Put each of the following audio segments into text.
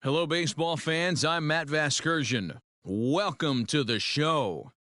Hello, baseball fans. I'm Matt Vasgersian. Welcome to the show.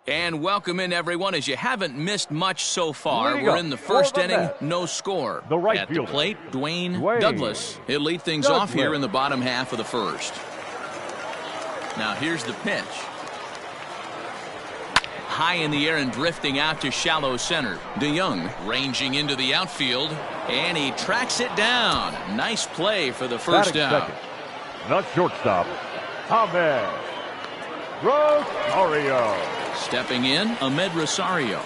And welcome in, everyone, as you haven't missed much so far. We're in the first inning, no score. At the plate, Dwayne Douglas. He'll lead things off here in the bottom half of the first. Now here's the pitch. High in the air and drifting out to shallow center. DeYoung ranging into the outfield, and he tracks it down. Nice play for the first out. Not shortstop, Ahmed Rosario. Stepping in, Ahmed Rosario.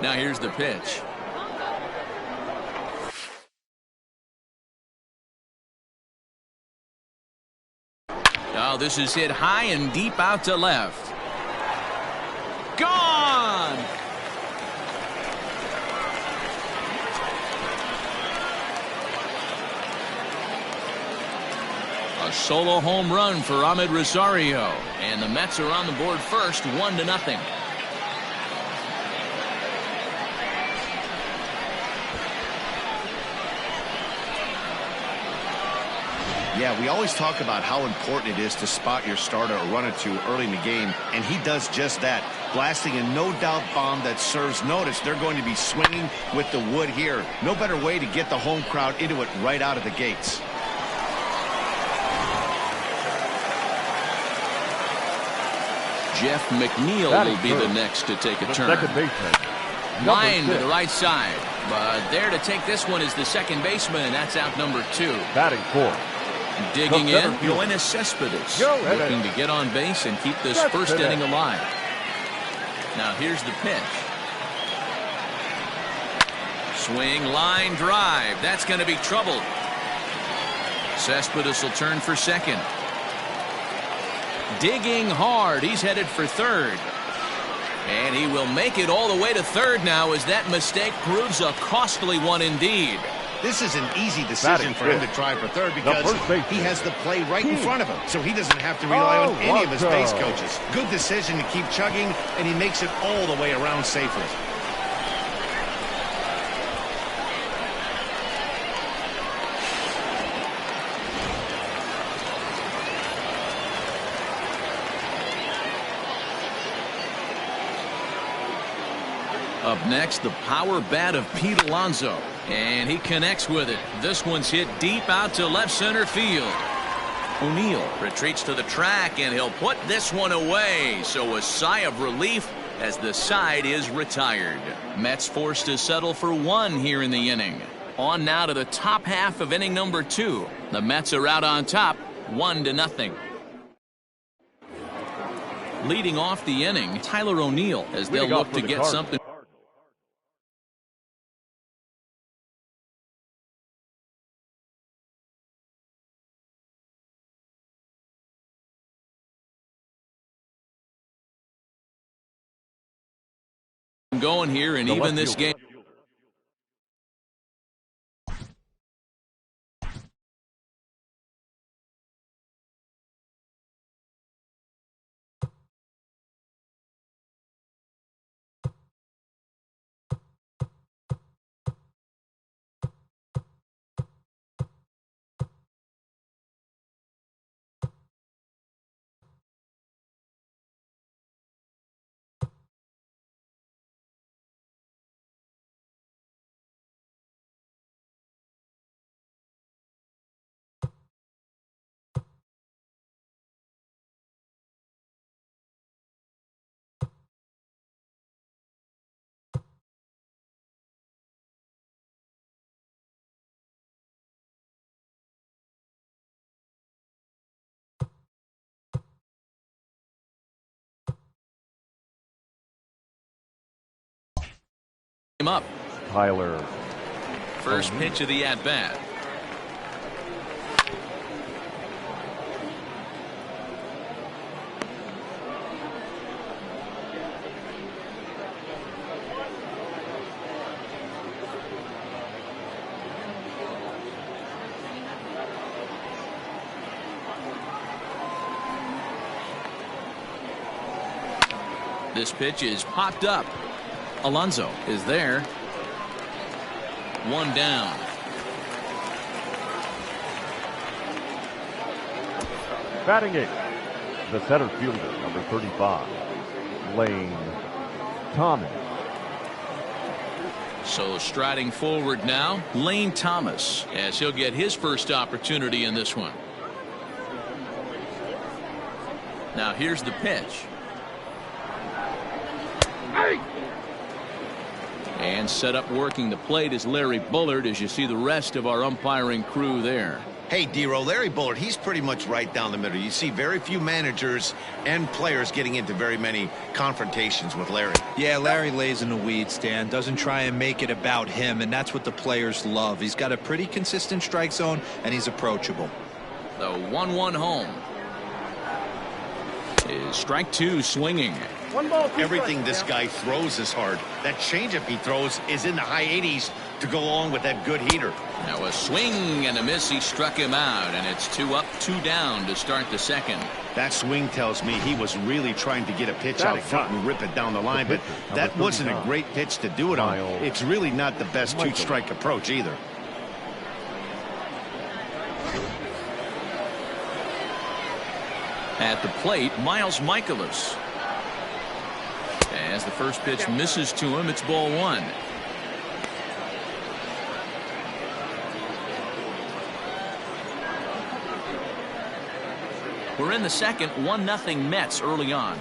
Now here's the pitch. Oh, this is hit high and deep out to left. Gone! A solo home run for Ahmed Rosario, and the Mets are on the board first, 1-0. Yeah, we always talk about how important it is to spot your starter or run or two early in the game, and he does just that, blasting a no-doubt bomb that serves notice. They're going to be swinging with the wood here. No better way to get the home crowd into it right out of the gates. Jeff McNeil will be the next to take a turn. Second baseman. Line to the right side, but there to take this one is the second baseman, and that's out number 2. Batting fourth. Digging in, Yoenis Cespedes, looking to get on base and keep this first inning alive. Now here's the pitch. Swing, line, drive. That's going to be trouble. Cespedes will turn for second. Digging hard. He's headed for third. And he will make it all the way to third now, as that mistake proves a costly one indeed. This is an easy decision for him to try for third because he has the play right in front of him, so he doesn't have to rely on any of his base coaches. Good decision to keep chugging, and he makes it all the way around safely. Up next, the power bat of Pete Alonso, and he connects with it. This one's hit deep out to left center field. O'Neill retreats to the track, and he'll put this one away. So a sigh of relief as the side is retired. Mets forced to settle for one here in the inning. On now to the top half of inning number 2. The Mets are out on top, 1-0. Leading off the inning, Tyler O'Neill, as they'll look to get something going here and even this game. him up. Tyler. First pitch of the at-bat. This pitch is popped up. Alonso is there. One down. Batting eighth, the center fielder, number 35, Lane Thomas. So striding forward now, Lane Thomas, as he'll get his first opportunity in this one. Now here's the pitch. And set up working the plate is Larry Bullard, as you see the rest of our umpiring crew there. Hey, D-Row, Larry Bullard, he's pretty much right down the middle. You see very few managers and players getting into very many confrontations with Larry. Yeah, Larry lays in the weeds, Dan. Doesn't try and make it about him, and that's what the players love. He's got a pretty consistent strike zone, and he's approachable. The 1-1 home. Is strike two swinging. Everything this guy throws is hard. That changeup he throws is in the high 80s to go along with that good heater. Now a swing and a miss. He struck him out, and it's 2 up, 2 down to start the second. That swing tells me he was really trying to get a pitch out front and rip it down the line, but that wasn't a great pitch to do it on. It's really not the best two-strike approach either. At the plate, Miles Michaelis. As the first pitch misses to him, it's ball 1. We're in the second, 1-0 Mets early on.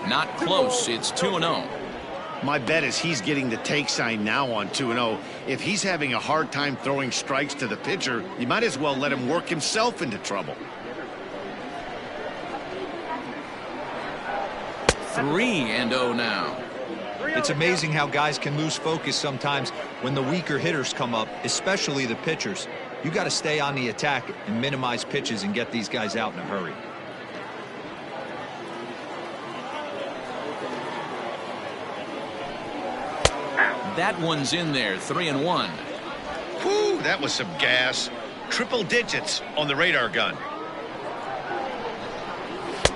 Not close. It's 2-0. My bet is he's getting the take sign now on 2-0. If he's having a hard time throwing strikes to the pitcher, you might as well let him work himself into trouble. 3-0 now. It's amazing how guys can lose focus sometimes when the weaker hitters come up, especially the pitchers. You got to stay on the attack and minimize pitches and get these guys out in a hurry. That one's in there. 3-1. Whew, that was some gas. Triple digits on the radar gun.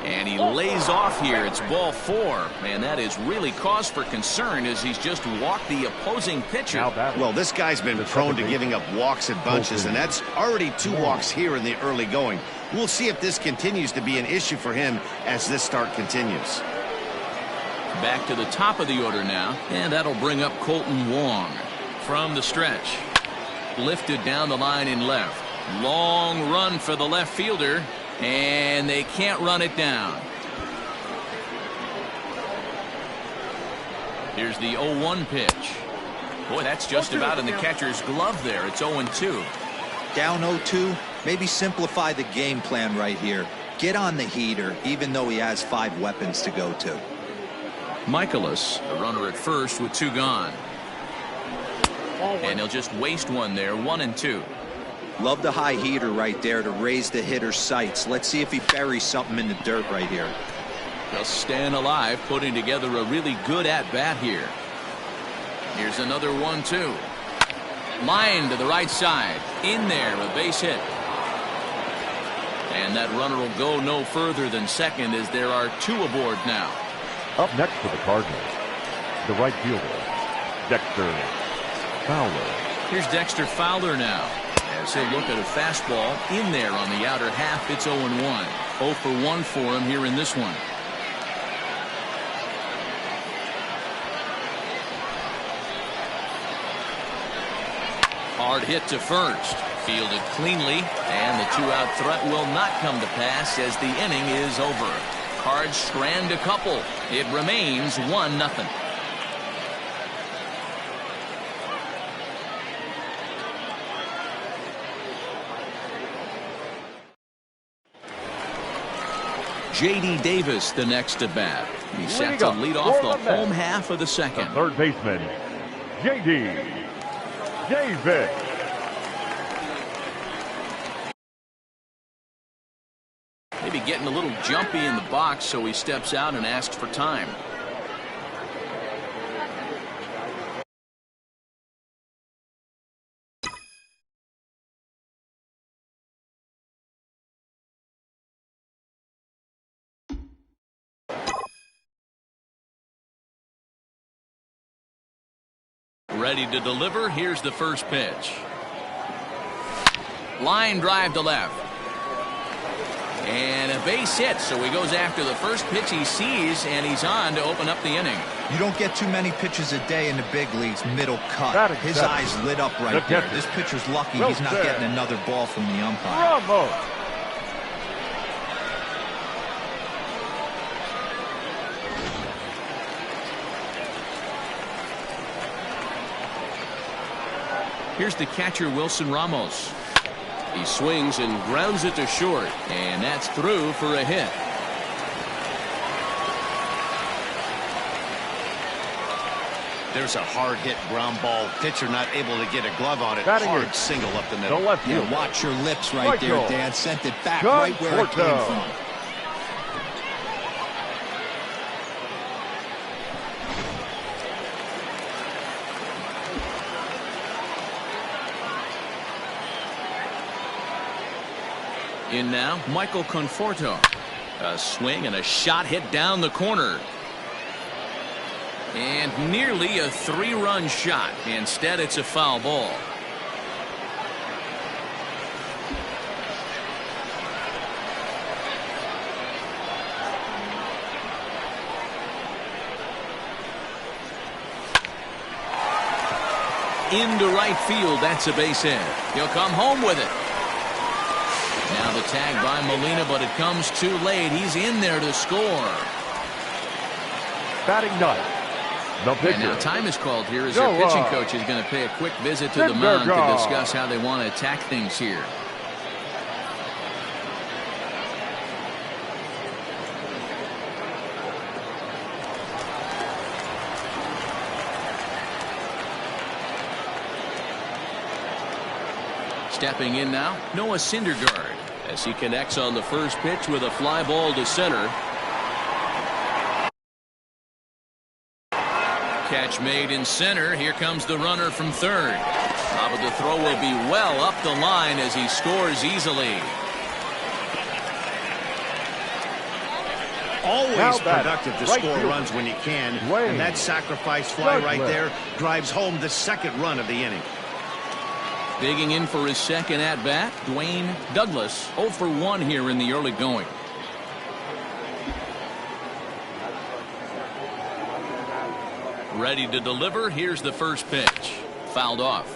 And he lays off here. It's ball 4. And that is really cause for concern, as he's just walked the opposing pitcher. Well, this guy's been prone to giving up walks in bunches, and that's already 2 walks here in the early going. We'll see if this continues to be an issue for him as this start continues. Back to the top of the order now, and that'll bring up Colton Wong. From the stretch, lifted down the line in left. Long run for the left fielder, and they can't run it down. Here's the 0-1 pitch. Boy, that's just about in the catcher's glove there. It's 0-2. Down 0-2, maybe simplify the game plan right here. Get on the heater, even though he has 5 weapons to go to. Michaelis, a runner at first with 2 gone. And he'll just waste one there. 1-2. Love the high heater right there to raise the hitter's sights. Let's see if he buries something in the dirt right here. Just staying alive, putting together a really good at-bat here. Here's another 1-2. Line to the right side. In there, a base hit. And that runner will go no further than second, as there are 2 aboard now. Up next for the Cardinals, the right fielder, Dexter Fowler. Here's Dexter Fowler now, as he'll look at a fastball in there on the outer half. It's 0-1. 0 for 1 for him here in this one. Hard hit to first. Fielded cleanly, and the 2-out threat will not come to pass as the inning is over. Cards strand a couple. It remains 1-0. J.D. Davis the next to bat. He's set to lead off the home half of the second. The third baseman, J.D. Davis. Maybe getting a little jumpy in the box, so he steps out and asks for time. Ready to deliver. Here's the first pitch. Line drive to left. And a base hit, so he goes after the first pitch he sees, and he's on to open up the inning. You don't get too many pitches a day in the big leagues, middle cut. His eyes lit up right there. This pitcher's lucky he's not getting another ball from the umpire. Bravo. Here's the catcher, Wilson Ramos. He swings and grounds it to short, and that's through for a hit. There's a hard hit ground ball. Pitcher not able to get a glove on it. Hard single up the middle. Yeah, watch your lips right there, Dan. Sent it back right where it came from. In now, Michael Conforto. A swing and a shot hit down the corner. And nearly a 3-run shot. Instead, it's a foul ball. Into right field, that's a base hit. He'll come home with it. Now the tag by Molina, but it comes too late. He's in there to score. Batting ninth, the pitcher. And now time is called here as their pitching coach is going to pay a quick visit to the mound to discuss how they want to attack things here. Stepping in now, Noah Syndergaard, as he connects on the first pitch with a fly ball to center. Catch made in center. Here comes the runner from third. But the throw will be well up the line as he scores easily. Always productive to score runs when you can. And that sacrifice fly right there drives home the second run of the inning. Digging in for his second at-bat, Dwayne Douglas, 0 for 1 here in the early going. Ready to deliver. Here's the first pitch. Fouled off.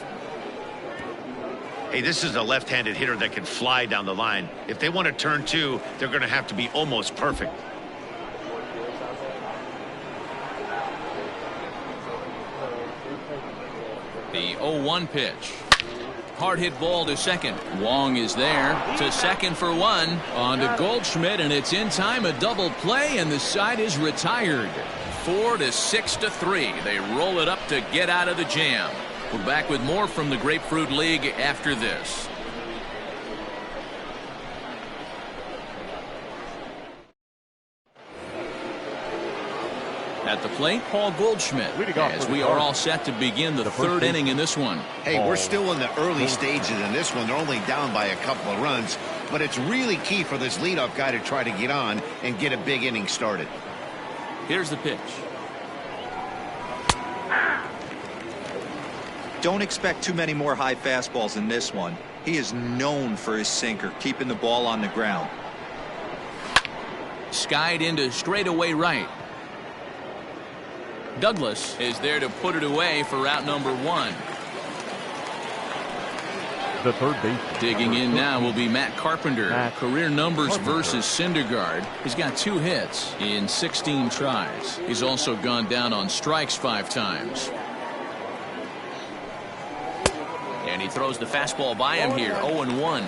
Hey, this is a left-handed hitter that can fly down the line. If they want to turn two, they're going to have to be almost perfect. The 0-1 pitch. Hard hit ball to second. Wong is there to second for one. On to Goldschmidt, and it's in time. A double play, and the side is retired. 4 to 6 to 3. They roll it up to get out of the jam. We're back with more from the Grapefruit League after this. At the plate, Paul Goldschmidt, as we are all set to begin the third inning in this one. Hey, we're still in the early stages in this one. They're only down by a couple of runs, but it's really key for this leadoff guy to try to get on and get a big inning started. Here's the pitch. Don't expect too many more high fastballs in this one. He is known for his sinker, keeping the ball on the ground. Skied into straightaway right. Douglas is there to put it away for out number 1. The third base. Digging in now will be Matt Carpenter. Career numbers versus Syndergaard. He's got 2 hits in 16 tries. He's also gone down on strikes 5 times. And he throws the fastball by him here. 0-1.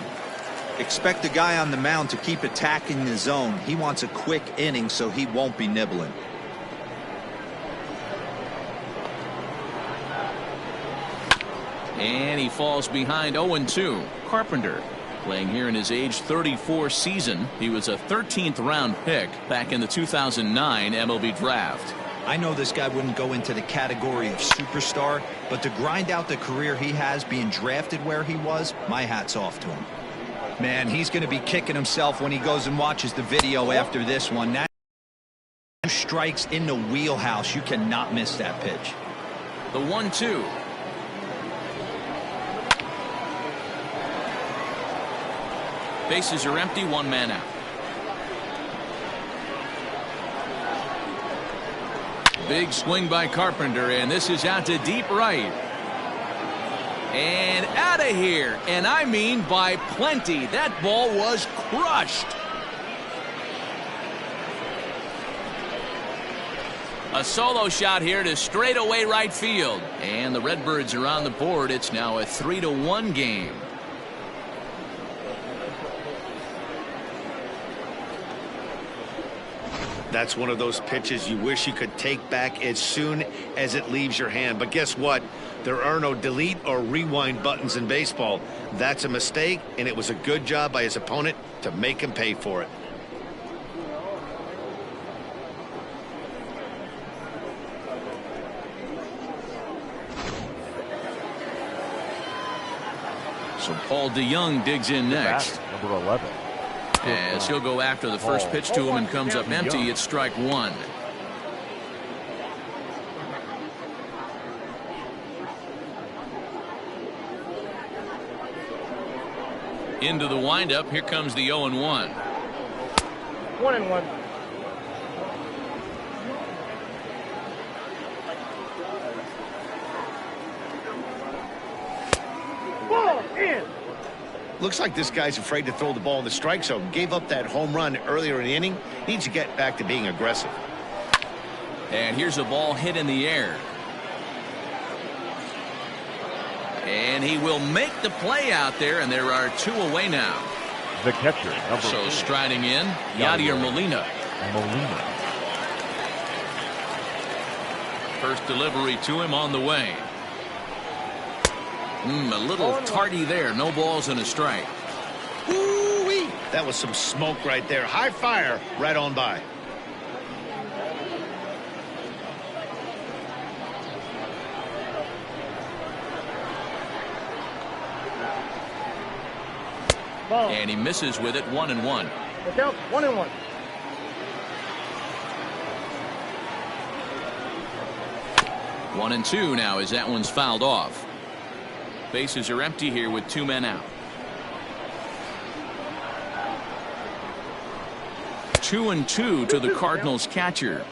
Expect the guy on the mound to keep attacking the zone. He wants a quick inning, so he won't be nibbling. And he falls behind 0-2. Carpenter playing here in his age 34 season. He was a 13th round pick back in the 2009 MLB draft. I know this guy wouldn't go into the category of superstar, but to grind out the career he has being drafted where he was, my hat's off to him. Man, he's going to be kicking himself when he goes and watches the video after this one. That strikes in the wheelhouse. You cannot miss that pitch. The 1-2. Bases are empty, one man out. Big swing by Carpenter, and this is out to deep right. And out of here, and I mean by plenty. That ball was crushed. A solo shot here to straightaway right field. And the Redbirds are on the board. It's now a 3-1 game. That's one of those pitches you wish you could take back as soon as it leaves your hand. But guess what? There are no delete or rewind buttons in baseball. That's a mistake, and it was a good job by his opponent to make him pay for it. So Paul DeYoung digs in next. Number 11. As he'll go after the first pitch to him and comes up empty, it's strike one. Into the windup, here comes the 0-1. 1-1. Ball in. Looks like this guy's afraid to throw the ball in the strike zone. Gave up that home run earlier in the inning. Needs to get back to being aggressive. And here's a ball hit in the air. And he will make the play out there, and there are two away now. The catcher, number So 4. striding in, Yadier Molina. First delivery to him on the way. A little tardy there. No balls and a strike. Woo-wee. That was some smoke right there. High fire right on by. Ball. And he misses with it. 1-1. The count 1-1. One and two now as that one's fouled off. Bases are empty here with two men out. 2-2 to the Cardinals catcher.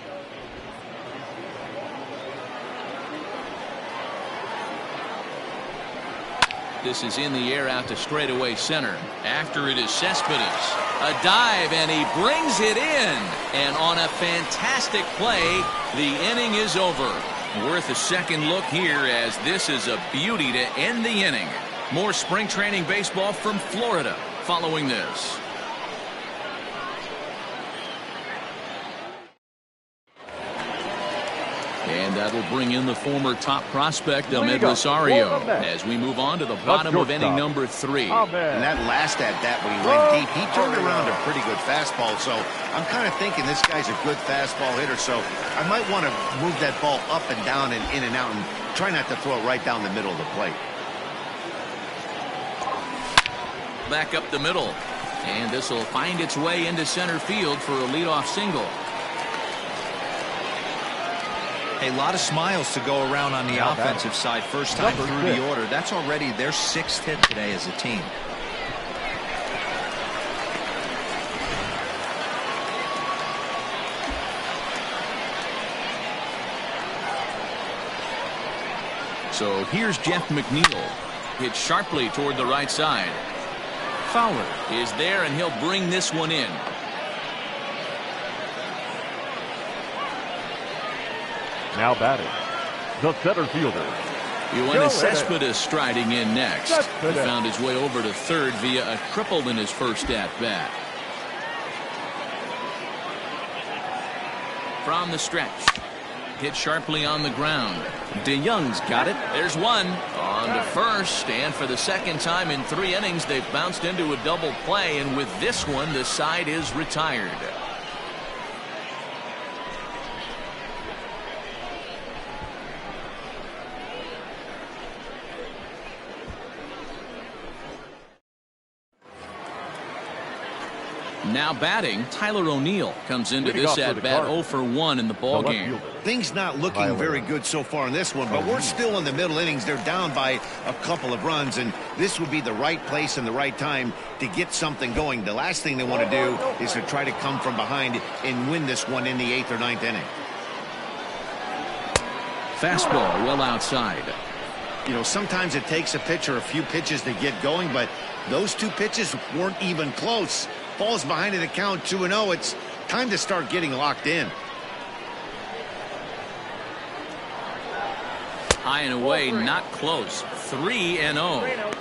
This is in the air out to straightaway center. After it is Cespedes. A dive, and he brings it in. And on a fantastic play, the inning is over. Worth a second look here, as this is a beauty to end the inning. More spring training baseball from Florida following this. And that'll bring in the former top prospect, Ahmed Rosario, as we move on to the bottom of inning number 3. And that last at-bat when he went deep, he turned around a pretty good fastball. So I'm kind of thinking this guy's a good fastball hitter. So I might want to move that ball up and down and in and out and try not to throw it right down the middle of the plate. Back up the middle. And this will find its way into center field for a leadoff single. A lot of smiles to go around on the offensive side. First time through the order. That's already their 6th hit today as a team. So here's Jeff McNeil. Hit sharply toward the right side. Fowler is there, and he'll bring this one in. Now batting, the center fielder, Yoenis Cespedes striding in next. He Cespedes. found his way over to third via a triple in his first at-bat. From the stretch. Hit sharply on the ground. DeYoung's got it. There's one. On to first. And for the second time in 3 innings, they've bounced into a double play. And with this one, the side is retired. Now batting, Tyler O'Neill comes into this at-bat 0 for 1 in the ball game. Things not looking very good so far in this one, but we're still in the middle innings. They're down by a couple of runs, and this would be the right place and the right time to get something going. The last thing they want to do is to try to come from behind and win this one in the 8th or 9th inning. Fastball well outside. You know, sometimes it takes a pitcher a few pitches to get going, but those 2 pitches weren't even close. Falls behind in the count 2-0. It's time to start getting locked in. High and away, not close. 3-0.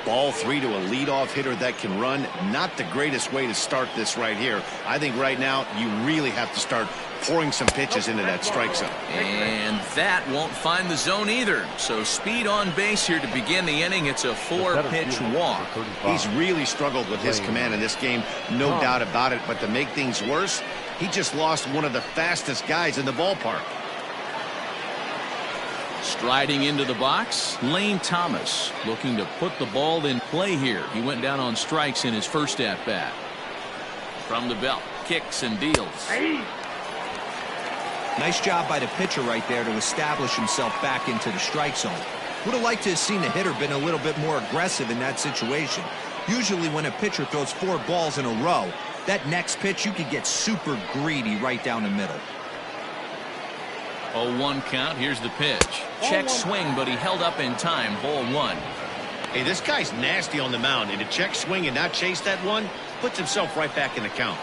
Ball 3 to a leadoff hitter that can run. Not the greatest way to start this right here. I think right now you really have to start pouring some pitches into that strike zone. And that won't find the zone either. So speed on base here to begin the inning. It's a 4-pitch walk. He's really struggled with his command in this game, no doubt about it. But to make things worse, he just lost one of the fastest guys in the ballpark. Striding into the box, Lane Thomas looking to put the ball in play here. He went down on strikes in his first at-bat. From the belt, kicks and deals. Nice job by the pitcher right there to establish himself back into the strike zone. Would have liked to have seen the hitter been a little bit more aggressive in that situation. Usually when a pitcher throws 4 balls in a row, that next pitch you could get super greedy right down the middle. 0-1 count. Here's the pitch. Check swing, but he held up in time. Ball 1. Hey, this guy's nasty on the mound, and to check swing and not chase that one puts himself right back in the count.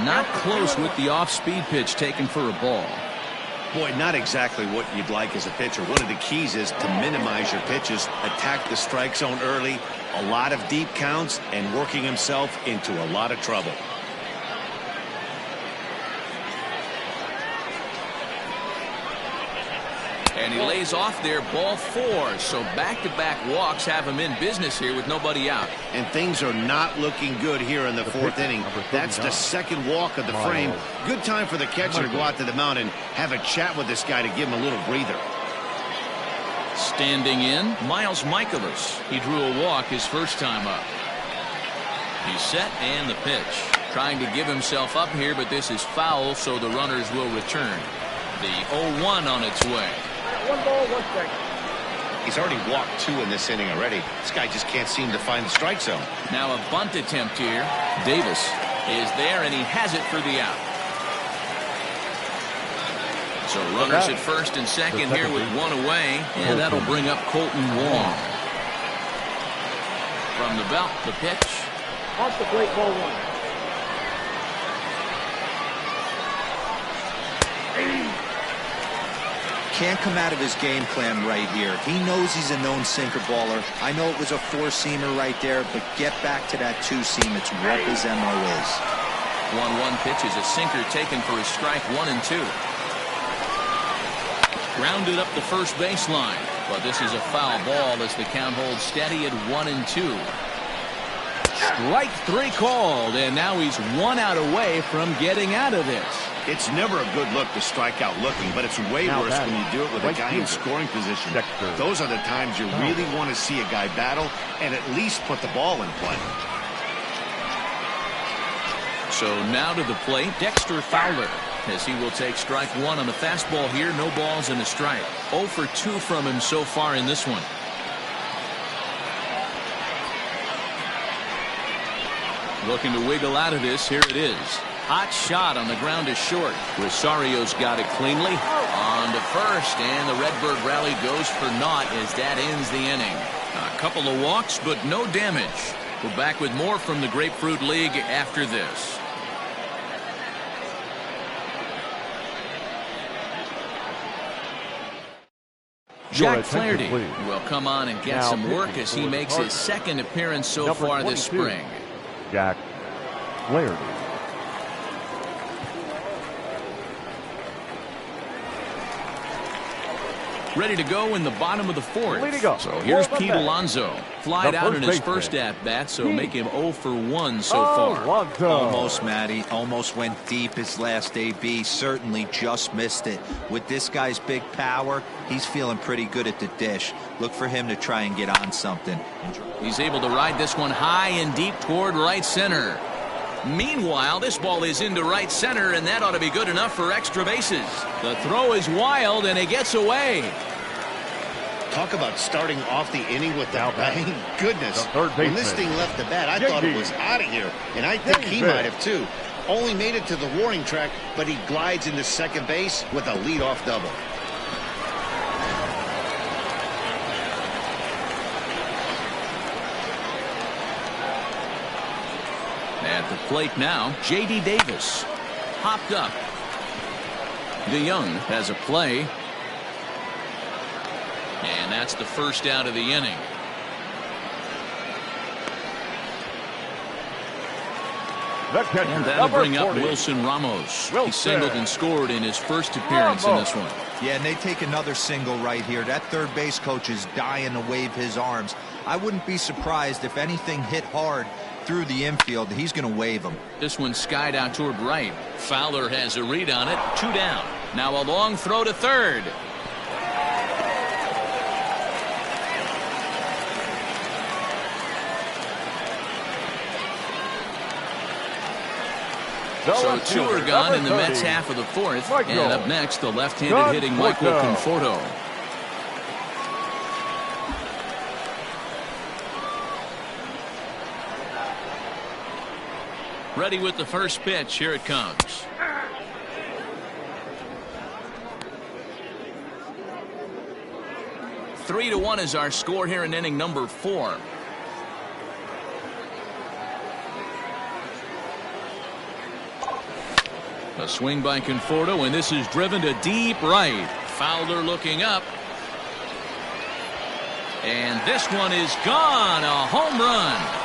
Not close with the off-speed pitch taken for a ball. Boy, not exactly what you'd like as a pitcher. One of the keys is to minimize your pitches, attack the strike zone early, a lot of deep counts, and working himself into a lot of trouble. And he lays off there, ball 4. So back-to-back walks have him in business here with nobody out. And things are not looking good here in the 4th inning. That's the second walk of the frame. Good time for the catcher to go out to the mound and have a chat with this guy to give him a little breather. Standing in, Miles Michaelis. He drew a walk his first time up. He's set and the pitch. Trying to give himself up here, but this is foul, so the runners will return. The 0-1 on its way. 1 ball, 1 strike. He's already walked 2 in this inning already. This guy just can't seem to find the strike zone. Now a bunt attempt here. Davis is there, and he has it for the out. So runners at first and second here with 1 away, and that'll bring up Colton Wong. From the belt, the pitch. Off the plate, ball 1. Can't come out of his game plan right here. He knows he's a known sinker baller. I know it was a 4-seamer right there, but get back to that 2-seam. It's what his MO is. 1-1 pitch is a sinker taken for his strike 1 and 2. Grounded up the first baseline, but this is a foul ball as the count holds steady at 1 and 2. Strike 3 called, and now he's 1 out away from getting out of this. It's never a good look to strike out looking, but it's way worse when you do it with a guy in scoring position. Those are the times you really want to see a guy battle and at least put the ball in play. So now to the plate, Dexter Fowler, as he will take strike 1 on the fastball here. No balls and a strike. 0 for 2 from him so far in this one. Looking to wiggle out of this. Here it is. Hot shot on the ground is short. Rosario's got it cleanly. On to first, and the Redbird rally goes for naught as that ends the inning. A couple of walks, but no damage. We're back with more from the Grapefruit League after this. Jack Flaherty will come on and get Now some work pitching as for he the makes his Cardinals. second appearance so Number far this 22, spring. Jack Flaherty. Ready to go in the bottom of the fourth. Leading up So here's for the Pete Mets, Alonso. Flied the out in his first first baseman, at-bat, so Pete make him 0 for 1 so far. Alonso. Almost, Matty. Almost went deep his last AB. Certainly just missed it. With this guy's big power, he's feeling pretty good at the dish. Look for him to try and get on something. He's able to ride this one high and deep toward right center. Meanwhile, this ball is into right center, and that ought to be good enough for extra bases. The throw is wild, and it gets away. Talk about starting off the inning with that bang. Goodness. The third When this baseman, thing left the bat, I thought it was out of here. And I think he might have too. Only made it to the warning track, but he glides into second base with a leadoff double. At the plate now, J.D. Davis. Hopped up. DeYoung has a play. And that's the first out of the inning. The catcher, And that'll number bring up 40. Wilson Ramos. He Wilson. singled and scored in his first appearance in this one. Yeah, and they take another single right here. That third base coach is dying to wave his arms. I wouldn't be surprised if anything hit hard through the infield. He's going to wave him. This one skied out toward right. Fowler has a read on it. 2 down. Now a long throw to third. So 2 are gone in the Mets half of the fourth. Michael. And up next, the left-handed hitting Michael Conforto. Ready with the first pitch. Here it comes. Three to 1 is our score here in inning number 4. A swing by Conforto, and this is driven to deep right. Fowler looking up. And this one is gone. A home run.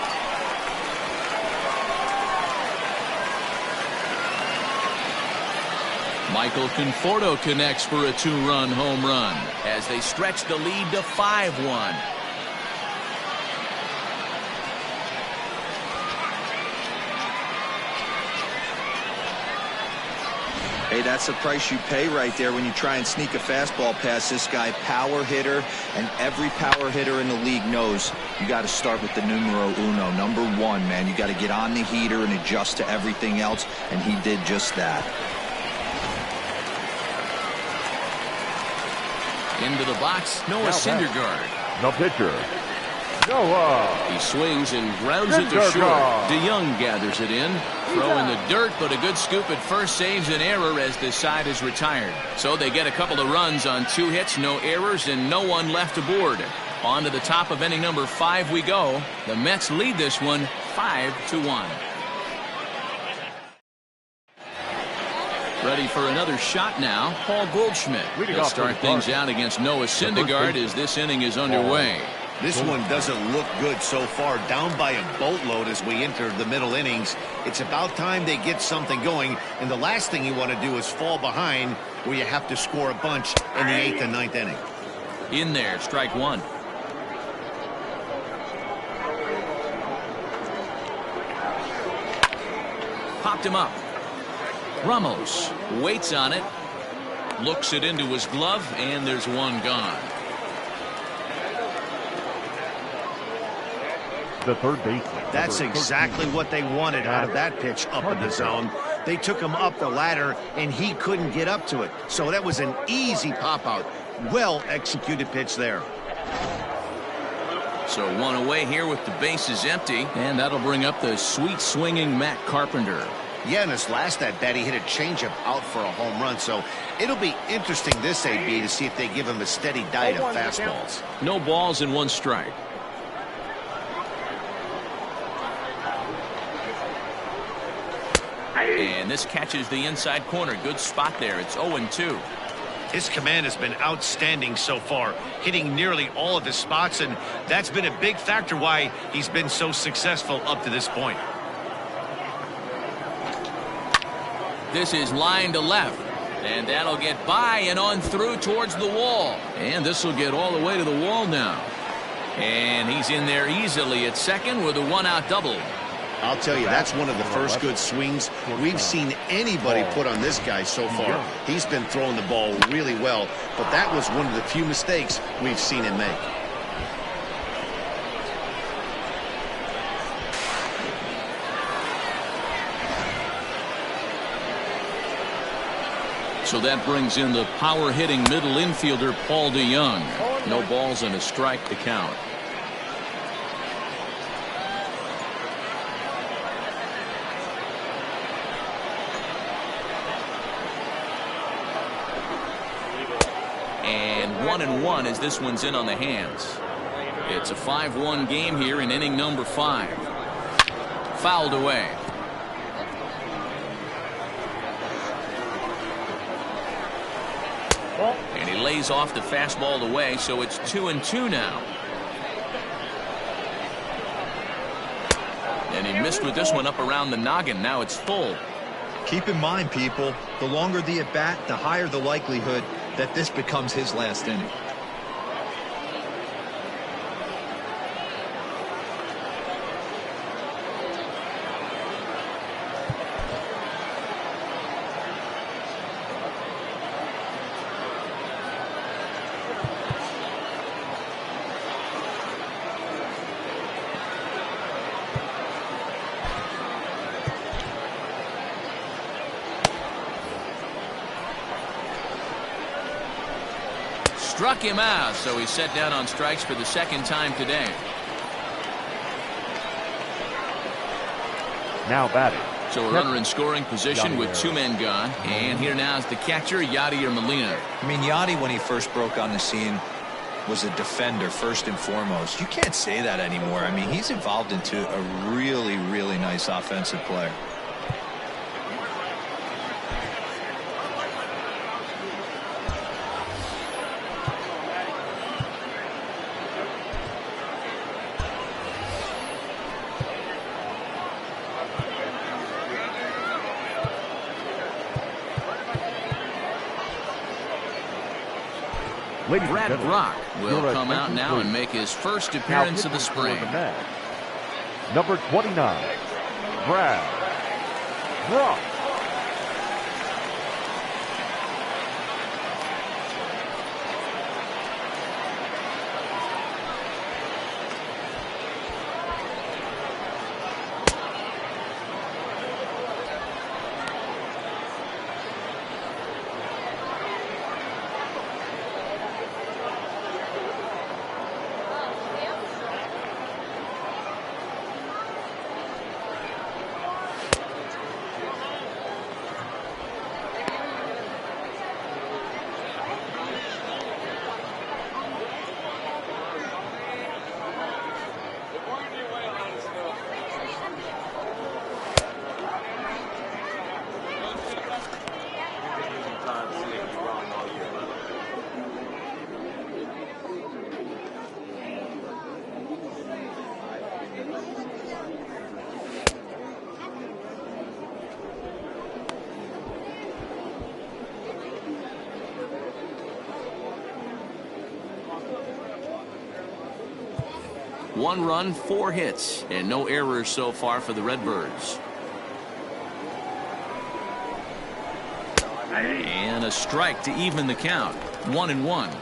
Michael Conforto connects for a 2-run home run as they stretch the lead to 5-1. Hey, that's the price you pay right there when you try and sneak a fastball past this guy. Power hitter, and every power hitter in the league knows you got to start with the numero uno, number 1, man. You got to get on the heater and adjust to everything else, and he did just that. Into the box, Noah Syndergaard. The pitcher, Noah. He swings and grounds it to short. DeYoung gathers it in. Throw in the dirt, but a good scoop at first saves an error as the side is retired. So they get a couple of runs on 2 hits, no errors, and no one left aboard. On to the top of inning number 5 we go. The Mets lead this one 5-1. Ready for another shot now, Paul Goldschmidt. He'll start things out against Noah Syndergaard as this inning is underway. This one doesn't look good so far. Down by a boatload as we enter the middle innings. It's about time they get something going. And the last thing you want to do is fall behind where you have to score a bunch in the 8th and 9th inning. In there, strike 1. Popped him up. Ramos waits on it. Looks it into his glove, and there's one gone. The third baseman. That's exactly what they wanted out of that pitch up in the zone. They took him up the ladder, and he couldn't get up to it. So that was an easy pop-out. Well-executed pitch there. So 1 away here with the bases empty, and that'll bring up the sweet-swinging Matt Carpenter. Yeah, in his last at-bat, he hit a changeup out for a home run. So it'll be interesting this AB to see if they give him a steady diet of fastballs. No balls and 1 strike. And this catches the inside corner. Good spot there. It's 0-2. His command has been outstanding so far, hitting nearly all of his spots, and that's been a big factor why he's been so successful up to this point. This is line to left, and that'll get by and on through towards the wall. And this will get all the way to the wall now. And he's in there easily at second with a one-out double. I'll tell you, that's one of the first good swings we've seen anybody put on this guy so far. He's been throwing the ball really well, but that was one of the few mistakes we've seen him make. So that brings in the power-hitting middle infielder, Paul DeYoung. No balls and a strike to count. And 1-1 as this one's in on the hands. It's a 5-1 game here in inning number 5. Fouled away. And he lays off the fastball away, so it's 2-2 now. And he missed with this one up around the noggin. Now it's full. Keep in mind, people, the longer the at-bat, the higher the likelihood that this becomes his last inning. Struck him out, so he's set down on strikes for the second time today. Now batting. So a runner in scoring position with 2 men gone. And here now is the catcher, Yadier Molina. I mean, Yadi, when he first broke on the scene, was a defender first and foremost. You can't say that anymore. I mean, he's evolved into a really, really nice offensive player. Brad Brock will come out now and make his first appearance of the spring. Number 29, Brad Brock. One run, 4 hits, and no errors so far for the Redbirds. And a strike to even the count. 1-1.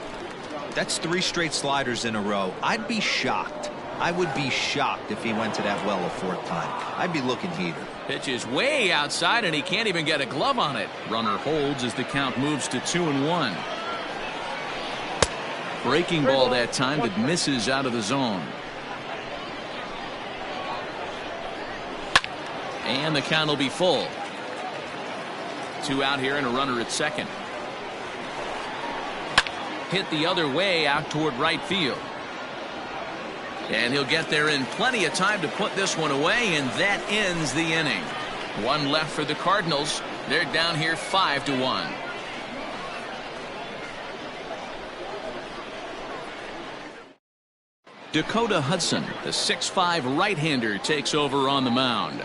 That's 3 straight sliders in a row. I'd be shocked. I would be shocked if he went to that well a 4th time. I'd be looking heater. Pitch is way outside, and he can't even get a glove on it. Runner holds as the count moves to 2-1. Breaking ball that time that misses out of the zone. And the count will be full. 2 out here and a runner at second. Hit the other way out toward right field. And he'll get there in plenty of time to put this one away, and that ends the inning. 1 left for the Cardinals. They're down here 5-1. Dakota Hudson, the 6'5" right-hander, takes over on the mound.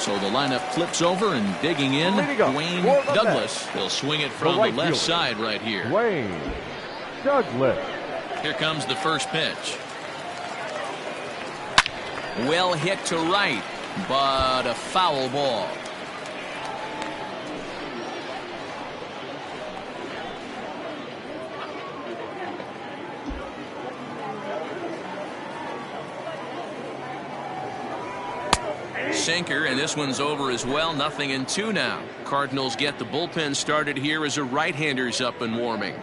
So the lineup flips over, and digging in, Dwayne Douglas. He'll swing it from the left side right here. Dwayne Douglas. Here comes the first pitch. Well hit to right, but a foul ball. Sinker, and this one's over as well. 0-2 now. Cardinals get the bullpen started here as a right-hander's up and warming.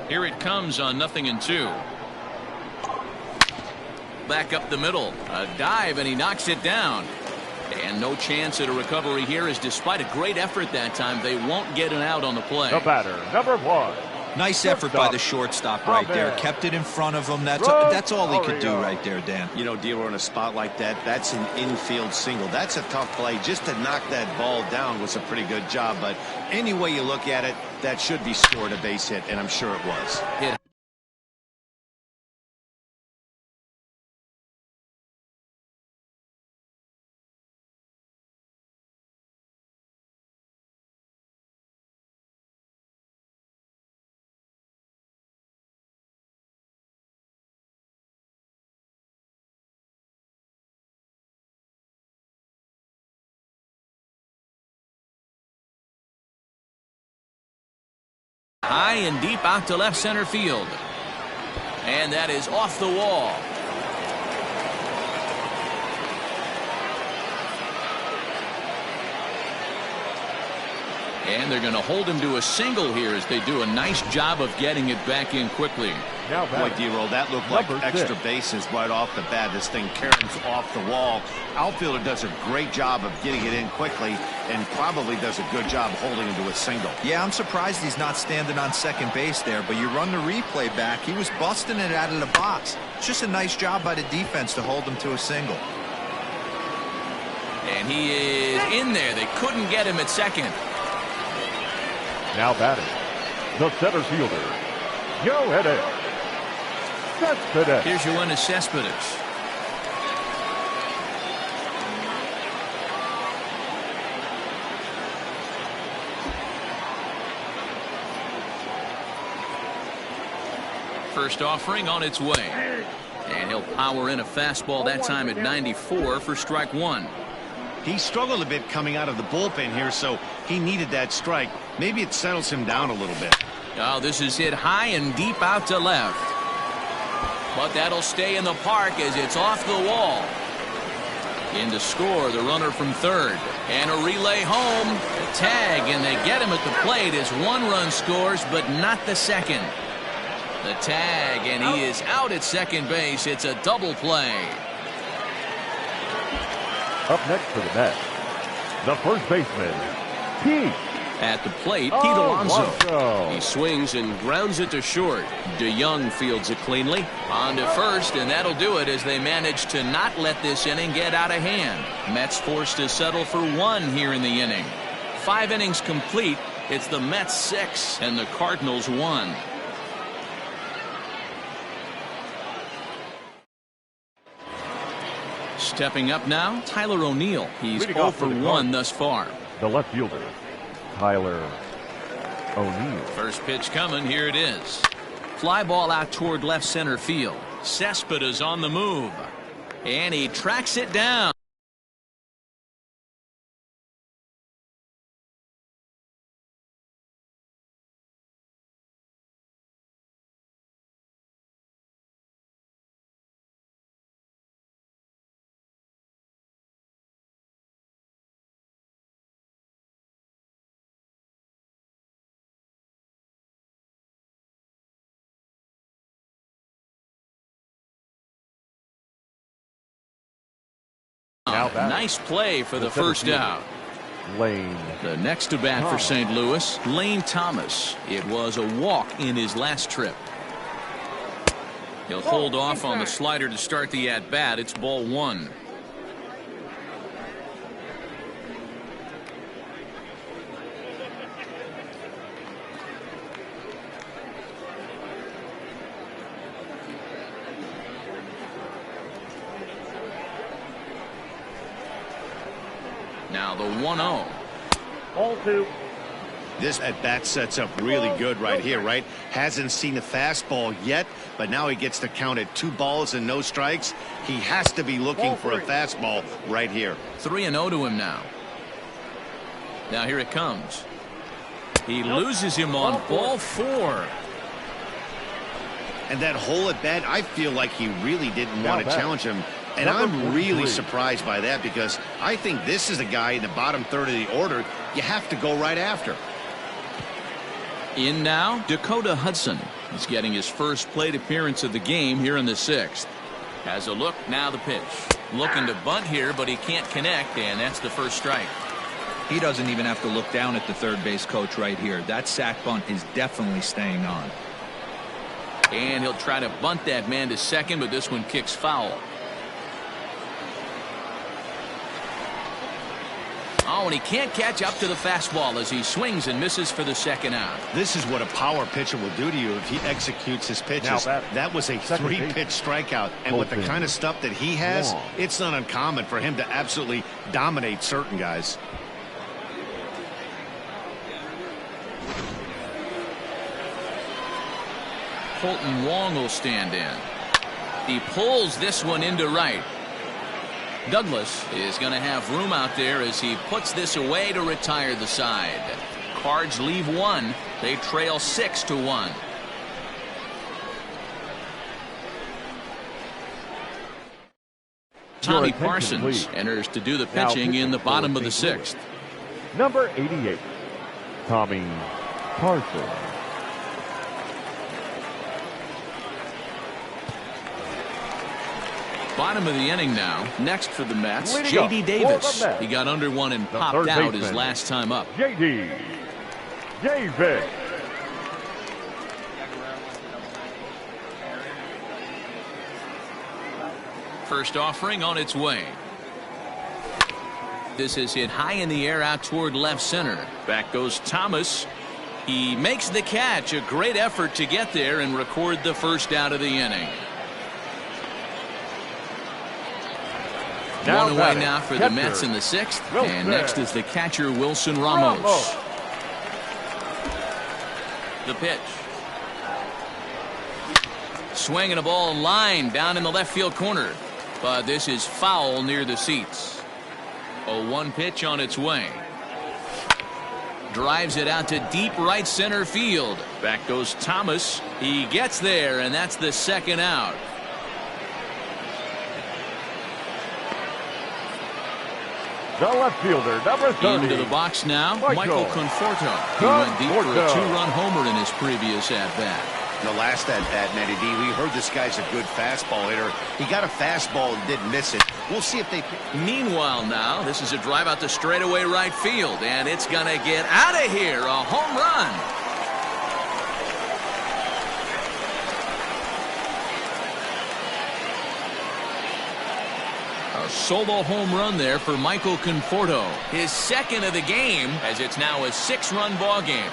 Here it comes on 0-2. Back up the middle. A dive, and he knocks it down. And no chance at a recovery here, as despite a great effort that time, they won't get an out on the play. The batter, number 1. Nice effort by the shortstop right there. Kept it in front of him. That's all he could do right there, Dan. You know, D'Lo, in a spot like that, that's an infield single. That's a tough play. Just to knock that ball down was a pretty good job. But any way you look at it, that should be scored a base hit, and I'm sure it was. Hit. High and deep out to left center field. And that is off the wall. And they're going to hold him to a single here as they do a nice job of getting it back in quickly. Now, boy, D-roll, that looked like extra bases right off the bat. This thing caroms off the wall. Outfielder does a great job of getting it in quickly, and probably does a good job holding him to a single. Yeah, I'm surprised he's not standing on second base there, but you run the replay back. He was busting it out of the box. It's just a nice job by the defense to hold him to a single. And he is in there. They couldn't get him at second. Now batting, the center fielder, Joe Hedges. Cespedes. Here's your one, Cespedes. First offering on its way. And he'll power in a fastball that time at 94 for strike 1. He struggled a bit coming out of the bullpen here, so he needed that strike. Maybe it settles him down a little bit. Oh, this is hit high and deep out to left. But that'll stay in the park as it's off the wall. In to score, the runner from third. And a relay home. A tag, and they get him at the plate as one run scores, but not the second. The tag, and he is out at second base. It's a double play. Up next for the Mets, the first baseman, Pete. At the plate, Pete Alonso. He swings and grounds it to short. DeYoung fields it cleanly. On to first, and that'll do it as they manage to not let this inning get out of hand. Mets forced to settle for 1 here in the inning. 5 innings complete. It's the Mets 6 and the Cardinals 1. Stepping up now, Tyler O'Neill. He's 0 for 1 thus far. The left fielder, Tyler O'Neill. First pitch coming. Here it is. Fly ball out toward left center field. Cespedes on the move. And he tracks it down. Nice play for the first out. Lane. The next to bat for St. Louis, Lane Thomas. It was a walk in his last trip. He'll hold off on the slider to start the at-bat. It's ball one. Now the 1-0. Ball two. This at-bat sets up really good right here, right? Hasn't seen a fastball yet, but now he gets to count at 2 balls and no strikes. He has to be looking for a fastball right here. 3-0 to him now. Now here it comes. He loses him on ball 4. And that whole at-bat, I feel like he really didn't want to challenge him. And I'm really surprised by that, because I think this is a guy in the bottom third of the order you have to go right after. In now, Dakota Hudson. He's getting his first plate appearance of the game here in the 6th. Has a look, now the pitch. Looking to bunt here, but he can't connect, and that's the first strike. He doesn't even have to look down at the third base coach right here. That sac bunt is definitely staying on. And he'll try to bunt that man to second, but this one kicks foul. Oh, and he can't catch up to the fastball as he swings and misses for the second out. This is what a power pitcher will do to you if he executes his pitches. That was a 3-pitch strikeout. And with the kind of stuff that he has, it's not uncommon for him to absolutely dominate certain guys. Colton Wong will stand in. He pulls this one into right. Douglas is going to have room out there as he puts this away to retire the side. Cards leave 1. They trail 6-1. Tommy Parsons enters to do the pitching in the bottom of the 6th. Number 88, Tommy Parsons. Bottom of the inning now. Next for the Mets, J.D. Davis. He got under one and popped out his last time up. J.D. Davis. First offering on its way. This is hit high in the air out toward left center. Back goes Thomas. He makes the catch. A great effort to get there and record the first out of the inning. One away now for the Mets in the 6th. And next is the catcher, Wilson Ramos. The pitch. Swinging a ball line down in the left field corner. But this is foul near the seats. A 1 pitch on its way. Drives it out to deep right center field. Back goes Thomas. He gets there, and that's the second out. The left fielder, number 30. Into the box now, Michael Conforto. He went deep for a 2-run homer in his previous at-bat. The last at-bat, Matty D, we heard this guy's a good fastball hitter. He got a fastball and didn't miss it. We'll see if they... Meanwhile now, this is a drive out to straightaway right field, and it's going to get out of here. A home run. A solo home run there for Michael Conforto. His second of the game, as it's now a 6-run ball game.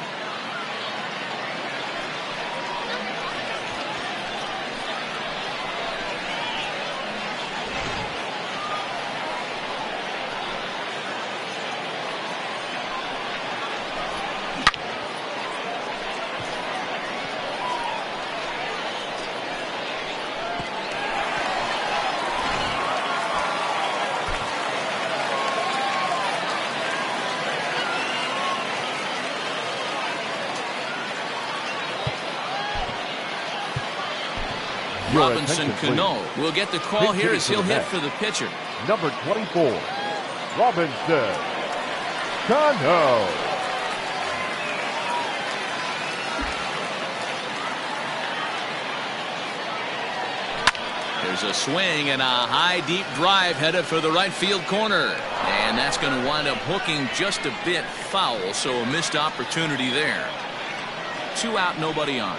Robinson Cano will get the call here as he'll hit for the pitcher. Number 24, Robinson Cano. There's a swing and a high deep drive headed for the right field corner. And that's going to wind up hooking just a bit foul, so a missed opportunity there. 2 out, nobody on.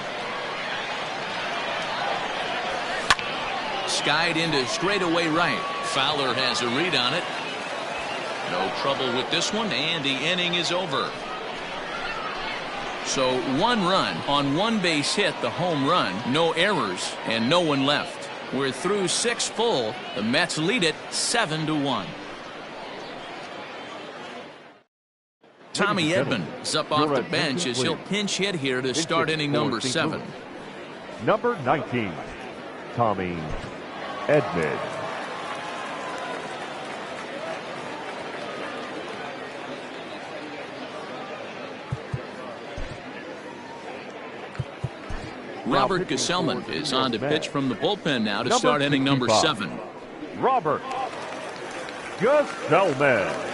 skied into straightaway right. Fowler has a read on it. No trouble with this one, and the inning is over. So 1 run on 1 base hit, the home run, no errors, and no one left. We're through 6 full. The Mets lead it 7-1. Tommy Edman is up off the bench as he'll pinch hit here to start inning number 7. Number 19, Tommy Edman. Robert Gesellman is on to pitch from the bullpen now to start inning number 7. Robert Gesellman.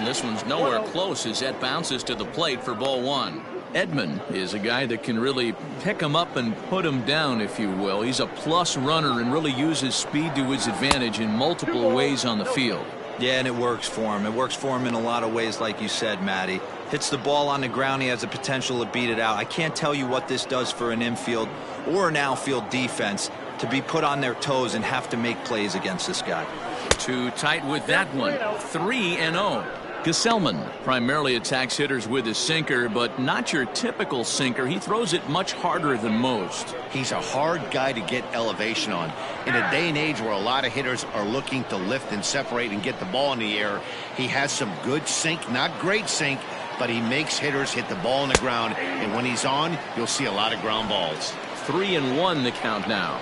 This one's nowhere close as that bounces to the plate for ball 1. Edman is a guy that can really pick him up and put him down, if you will. He's a plus runner and really uses speed to his advantage in multiple ways on the field. Yeah, and it works for him. It works for him in a lot of ways, like you said, Matty. Hits the ball on the ground. He has the potential to beat it out. I can't tell you what this does for an infield or an outfield defense to be put on their toes and have to make plays against this guy. Too tight with that one. 3-0. Gesellman primarily attacks hitters with his sinker, but not your typical sinker. He throws it much harder than most. He's a hard guy to get elevation on. In a day and age where a lot of hitters are looking to lift and separate and get the ball in the air, he has some good sink, not great sink, but he makes hitters hit the ball on the ground. And when he's on, you'll see a lot of ground balls. 3-1 the count now.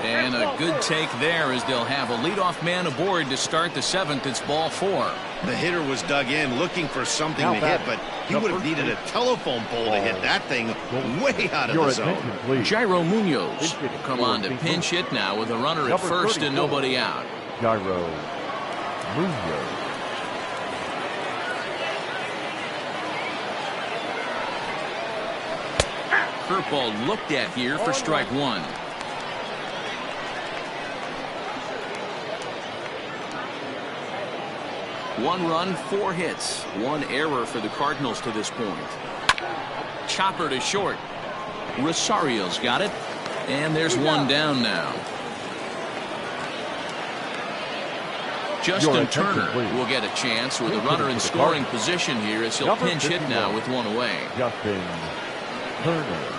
And a good take there as they'll have a leadoff man aboard to start the 7th. It's ball 4. The hitter was dug in looking for something to hit, but he would have needed a telephone pole to hit that thing way out of the zone. Jairo Munoz will come on to pinch hit now with a runner at first and nobody out. Jairo Munoz. Curveball looked at here for strike 1. One run, 4 hits, 1 error for the Cardinals to this point. Chopper to short. Rosario's got it, and there's one down now. Justin Turner will get a chance with a runner in scoring position here as he'll pinch hit now with 1 away. Justin Turner.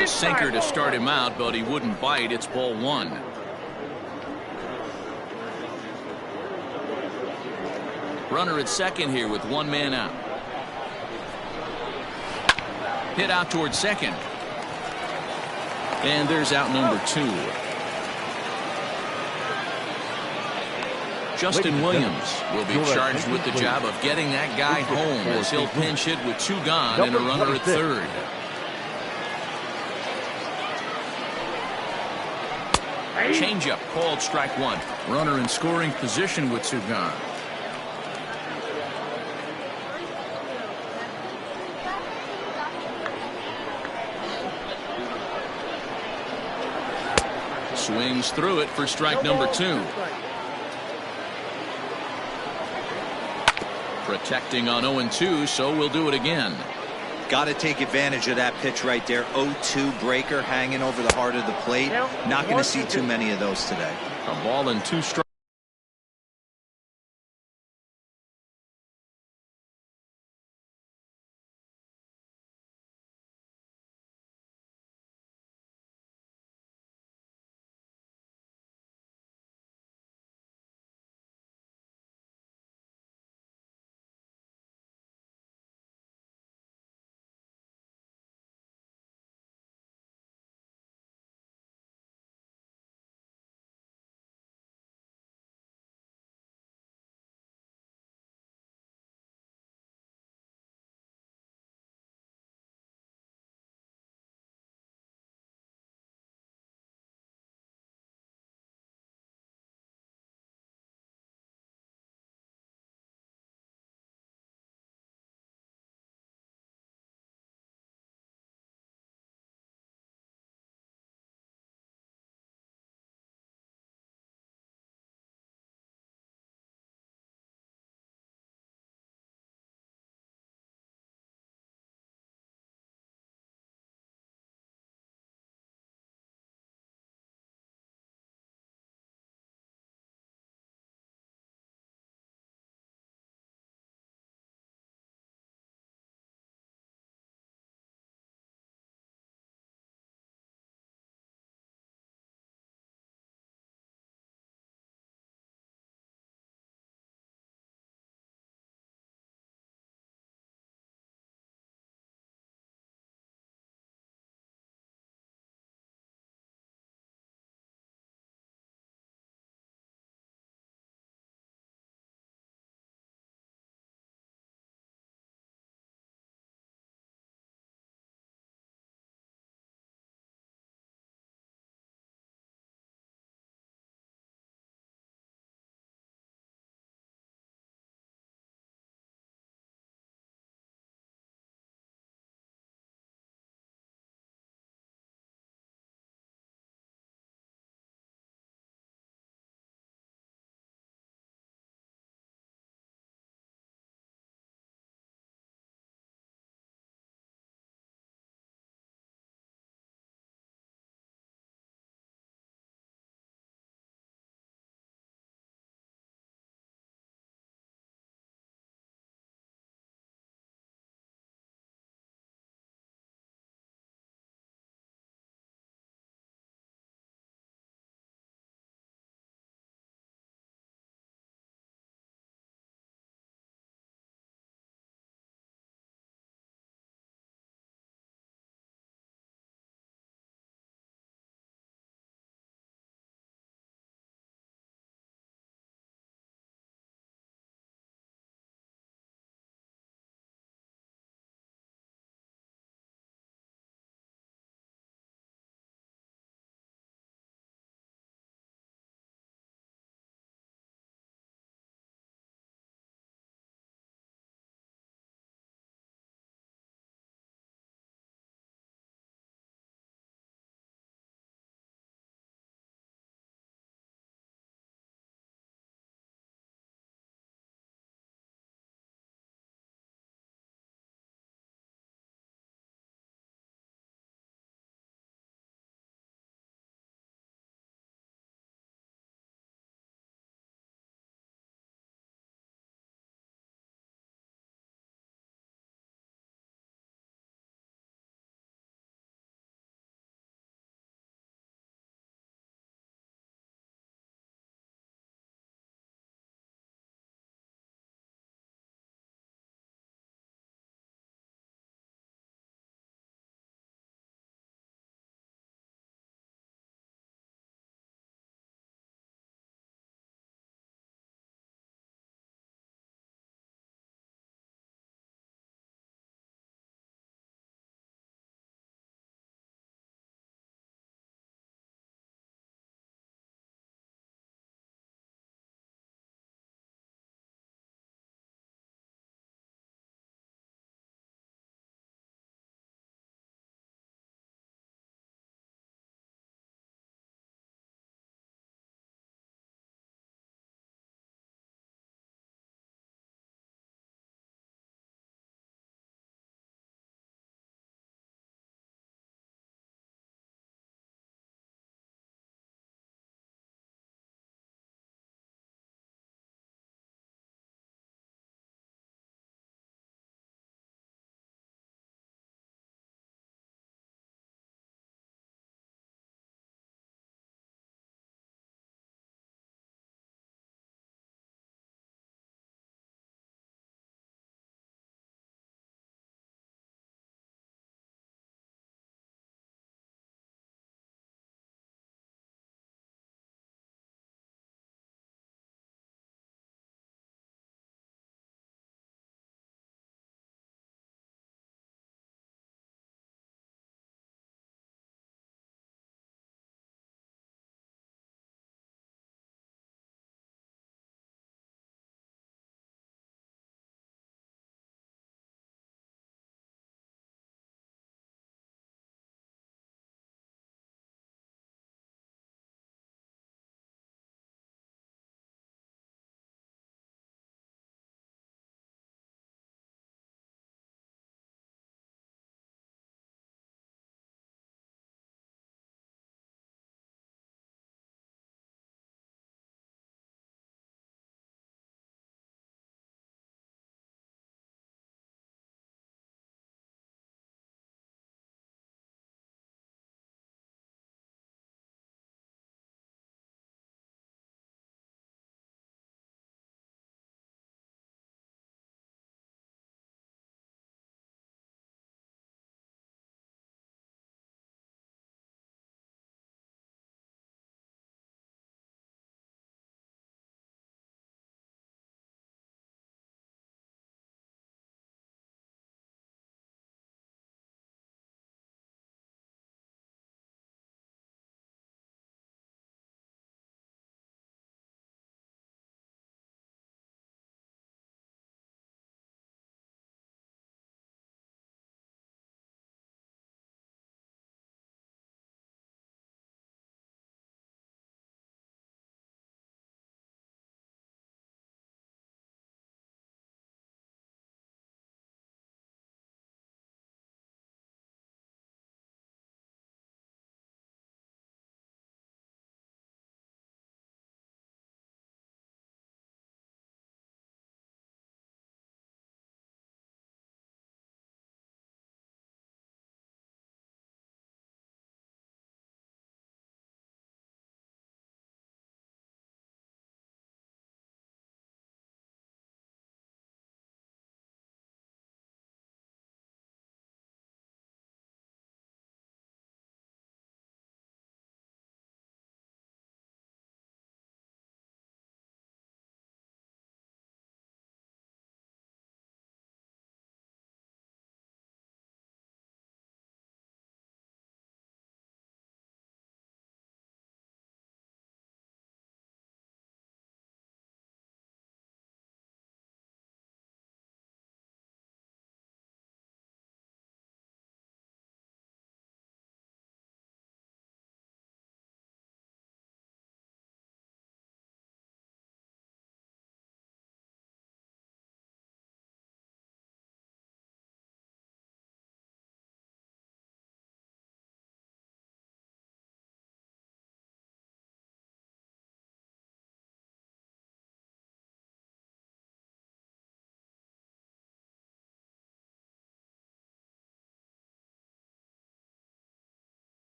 was a sinker to start him out, but he wouldn't bite. It's ball one. Runner at second here with one man out. Hit out towards second. And there's out number two. Justin Williams will be charged with the job of getting that guy home as he'll pinch hit with two gone and a runner at third. Changeup called strike one. Runner in scoring position with two gone. Swings through it for strike number two. Protecting on 0-2, so we'll do it again. Got to take advantage of that pitch right there. 0-2 breaker hanging over the heart of the plate. Not going to see too many of those today. A ball and two strikes.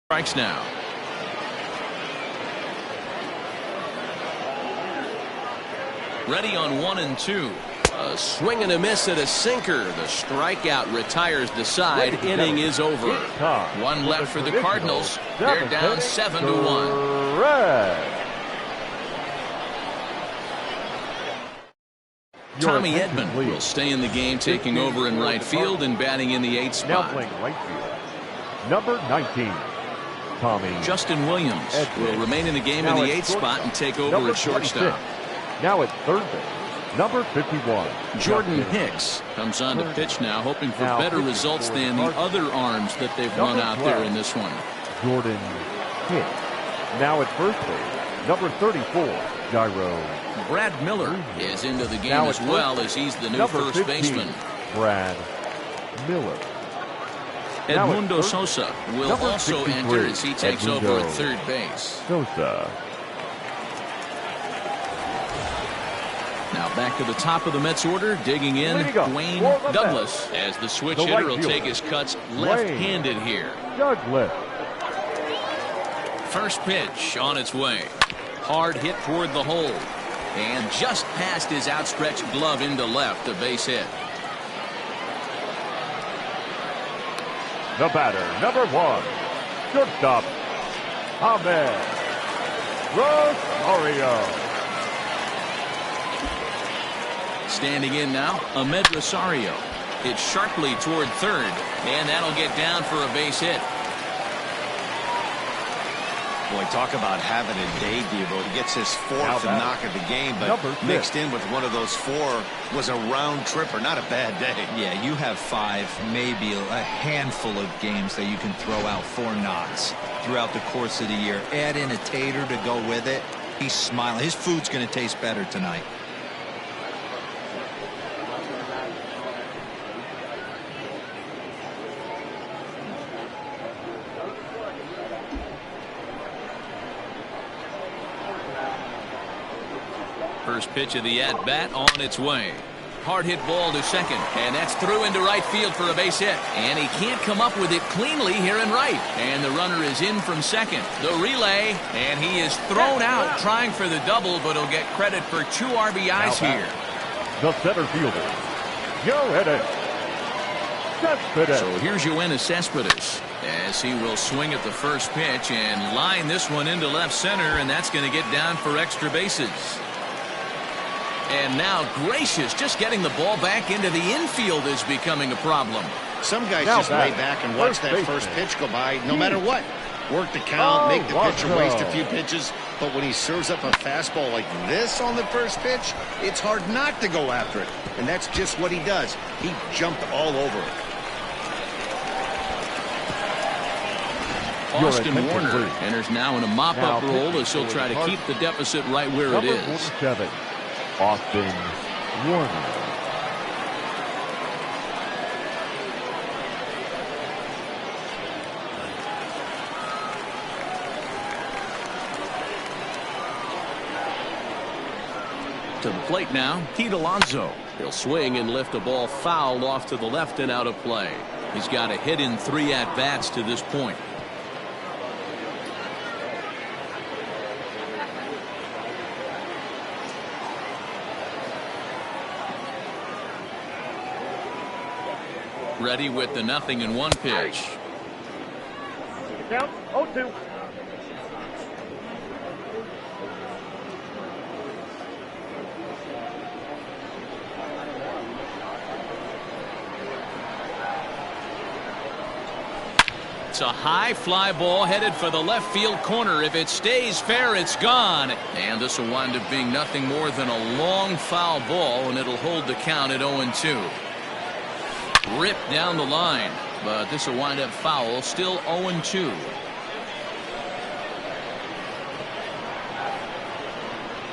Strikes now. Ready on 1 and 2. A swing and a miss at a sinker. The strikeout retires the side. Inning is over. One left for the Cardinals. They're down 7-1. Tommy Edman will stay in the game, taking over in right field and batting in the 8th spot. Now playing right field, number 19, Tommy. Justin Williams will remain in the game in the 8th spot and take over at shortstop. Now at third base, number 51. Jordan Hicks comes on to pitch now, hoping for better results than the other arms that they've run out there in this one. Jordan Hicks. Now at first base, number 34, Gyro. Brad Miller is into the game as well, as he's the new first baseman. Brad Miller. Edmundo Sosa will also enter as he takes over at third base. Sosa. Now back to the top of the Mets order, digging in Dwayne Douglas, as the switch hitter will take his cuts left-handed here. Douglas. First pitch on its way. Hard hit toward the hole. And just past his outstretched glove into left, a base hit. The batter, number 1, shortstop, Ahmed Rosario. Standing in now, Ahmed Rosario. It's sharply toward third, and that'll get down for a base hit. Boy, talk about having a day, Devo. He gets his 4th knock of the game, but mixed in with one of those 4 was a round tripper. Not a bad day. Yeah, you have 5, maybe a handful of games that you can throw out 4 knocks throughout the course of the year. Add in a tater to go with it. He's smiling. His food's going to taste better tonight. First pitch of the at-bat on its way. Hard hit ball to second, and that's through into right field for a base hit. And he can't come up with it cleanly here in right. And the runner is in from second. The relay, and he is thrown out trying for the double, but he'll get credit for 2 RBIs here. The center fielder, Yoenis Cespedes. So here's Yoenis Cespedes, as he will swing at the first pitch and line this one into left center, and that's going to get down for extra bases. And now Gracious, just getting the ball back into the infield is becoming a problem. Some guys just lay back and watch that first pitch go by no matter what. Work the count, make the pitcher waste a few pitches, but when he serves up a fastball like this on the first pitch, it's hard not to go after it. And that's just what he does. He jumped all over it. Austin Warner enters now in a mop-up role, as he'll try to keep the deficit right where it is. 47. Austin Warner. To the plate now, Pete Alonso. He'll swing and lift a ball foul off to the left and out of play. He's got a hit in 3 at-bats to this point. Ready with the 0-1 pitch. Count 0-2. It's a high fly ball headed for the left field corner. If it stays fair, it's gone. And this will wind up being nothing more than a long foul ball, and it'll hold the count at 0-2. Ripped down the line, but this will wind up foul, still 0-2.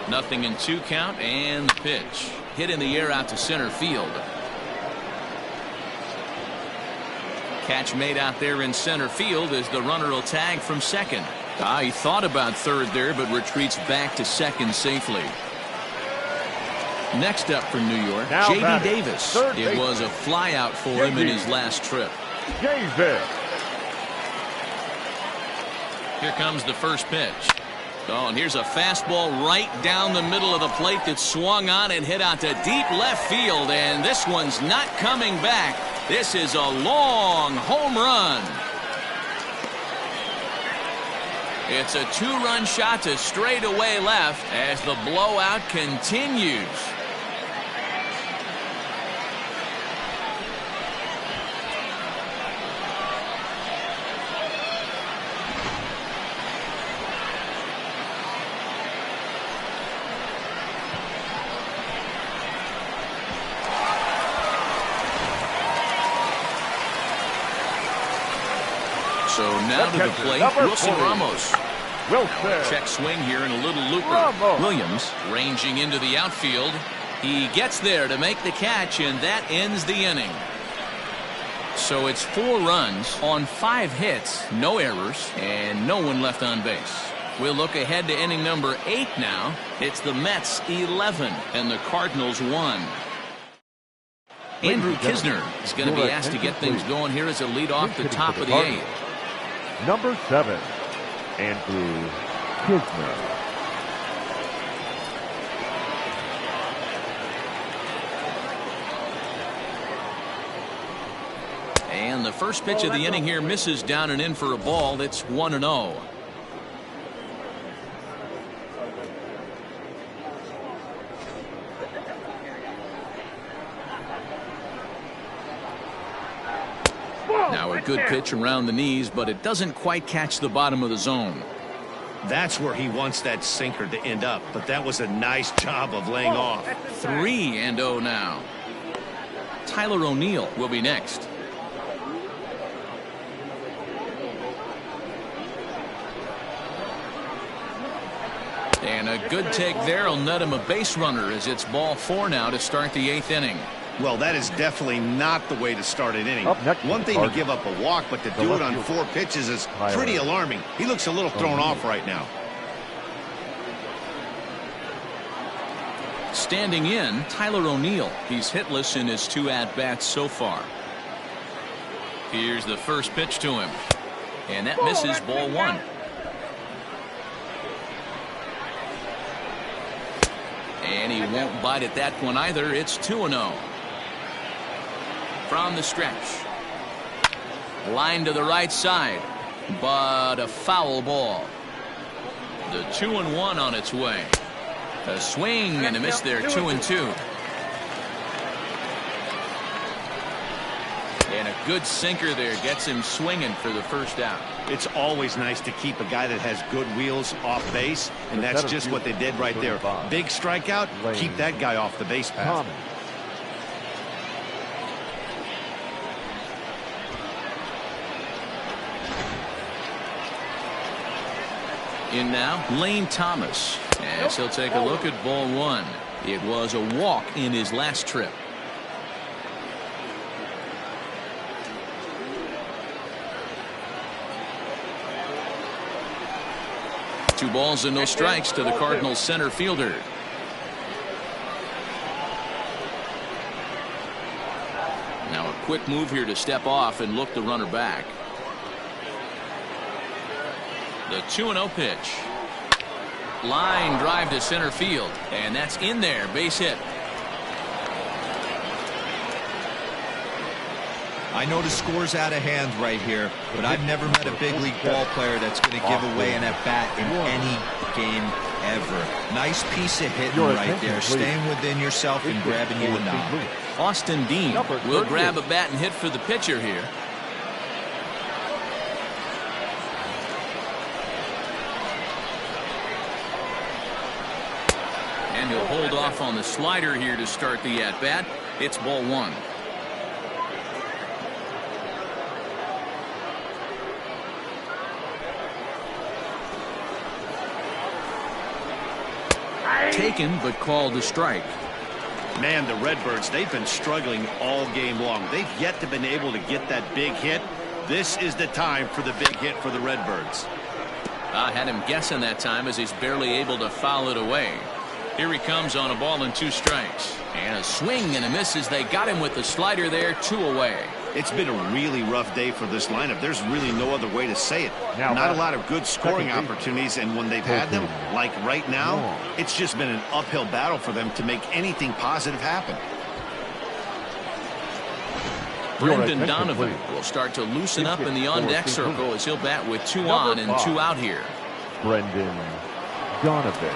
Nothing in 2 count, and the pitch hit in the air out to center field. Catch made out there in center field as the runner will tag from second. He thought about third there, but retreats back to second safely. Next up for New York, J.D. Davis. It was a flyout for him in his last trip. Davis. Here comes the first pitch. Oh, and here's a fastball right down the middle of the plate that swung on and hit out to deep left field, and this one's not coming back. This is a long home run. It's a two-run shot to straightaway left as the blowout continues. So now to the plate, Wilson Ramos. Check swing here and a little looper. Williams ranging into the outfield. He gets there to make the catch, and that ends the inning. So it's 4 runs on 5 hits, no errors, and no one left on base. We'll look ahead to inning number 8 now. It's the Mets 11 and the Cardinals 1. Andrew Kisner is going to be asked to get things going here as a lead off the top of the 8th. Number 7, Andrew Kisner. And the first pitch of the inning here misses down and in for a ball. It's 1-0. Now a good pitch around the knees, but it doesn't quite catch the bottom of the zone. That's where he wants that sinker to end up, but that was a nice job of laying off. 3-0 now. Tyler O'Neill will be next. And a good take there will net him a base runner as it's ball 4 now to start the 8th inning. Well, that is definitely not the way to start an inning. One thing to give up a walk, but to do it on 4 pitches is pretty alarming. He looks a little thrown off right now. Standing in, Tyler O'Neill. He's hitless in his 2 at-bats so far. Here's the first pitch to him. And that misses, ball 1. And he won't bite at that one either. It's 2-0. From the stretch. Line to the right side. But a foul ball. The 2-1 on its way. A swing and a miss there. 2-2. And a good sinker there gets him swinging for the first out. It's always nice to keep a guy that has good wheels off base, and that's just what they did right there. Big strikeout, keep that guy off the base path. In now, Lane Thomas, as he'll take a look at ball 1. It was a walk in his last trip. Two balls and no strikes to the Cardinals center fielder. Now a quick move here to step off and look the runner back. The 2-0 pitch. Line drive to center field, and that's in there. Base hit. I know the score's out of hand right here, but I've never met a big league ball player that's going to give away an at-bat in any game ever. Nice piece of hitting right there, staying within yourself and grabbing you a knob. Austin Dean will grab a bat and hit for the pitcher here. And he'll hold off on the slider here to start the at-bat. It's ball 1. Taken, but called a strike. Man, the Redbirds, they've been struggling all game long. They've yet to been able to get that big hit. This is the time for the big hit for the Redbirds. I had him guessing that time as he's barely able to foul it away. Here he comes on a ball and 2 strikes. And a swing and a miss as they got him with the slider there. 2 away. It's been a really rough day for this lineup. There's really no other way to say it. Now, Not a lot of good scoring second opportunities, and when they've had them, like right now, it's just been an uphill battle for them to make anything positive happen. Brendan Donovan will start to loosen up in the on-deck circle as he'll bat with 2 on and 2 out here. Brendan Donovan.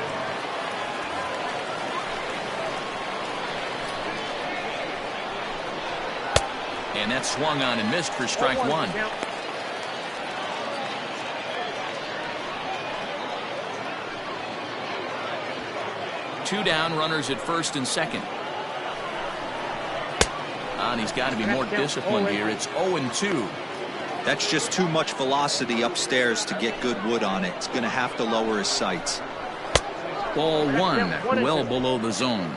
And that's swung on and missed for strike 1. Two down, runners at first and second. And he's got to be more disciplined here. It's 0-2. That's just too much velocity upstairs to get good wood on it. It's going to have to lower his sights. Ball 1, well below the zone.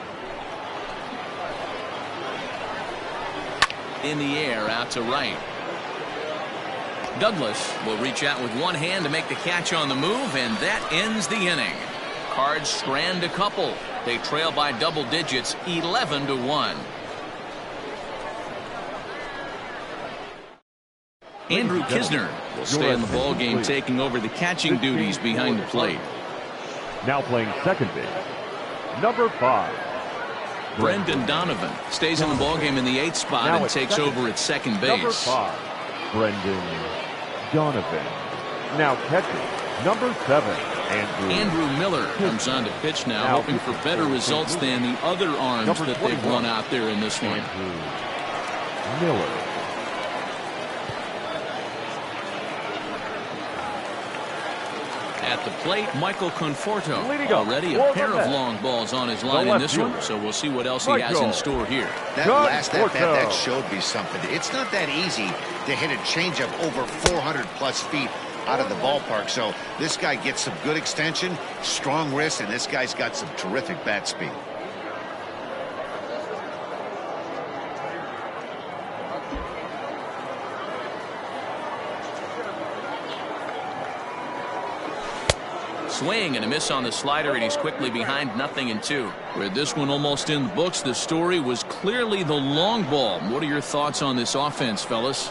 In the air, out to right. Douglas will reach out with one hand to make the catch on the move, and that ends the inning. Cards strand a couple. They trail by double digits, 11-1. Andrew Kisner will stay in the ball game, taking over the catching duties behind the plate. Now playing second base, number 5. Brendan Donovan stays in the ball game in the 8th spot and takes over at second base. Number 5, Brendan Donovan. Now catching, number 7, Andrew Miller comes on to pitch now, hoping for better results than the other arms that they've run out there in this one. Miller. At the plate, Michael Conforto. Already a pair of long balls on his line in this one, so we'll see what else he has in store here. That last at-bat, that showed me something. It's not that easy to hit a changeup over 400-plus feet out of the ballpark, so this guy gets some good extension, strong wrist, and this guy's got some terrific bat speed. Swing and a miss on the slider, and he's quickly behind 0-2. With this one almost in the books, the story was clearly the long ball. What are your thoughts on this offense, fellas?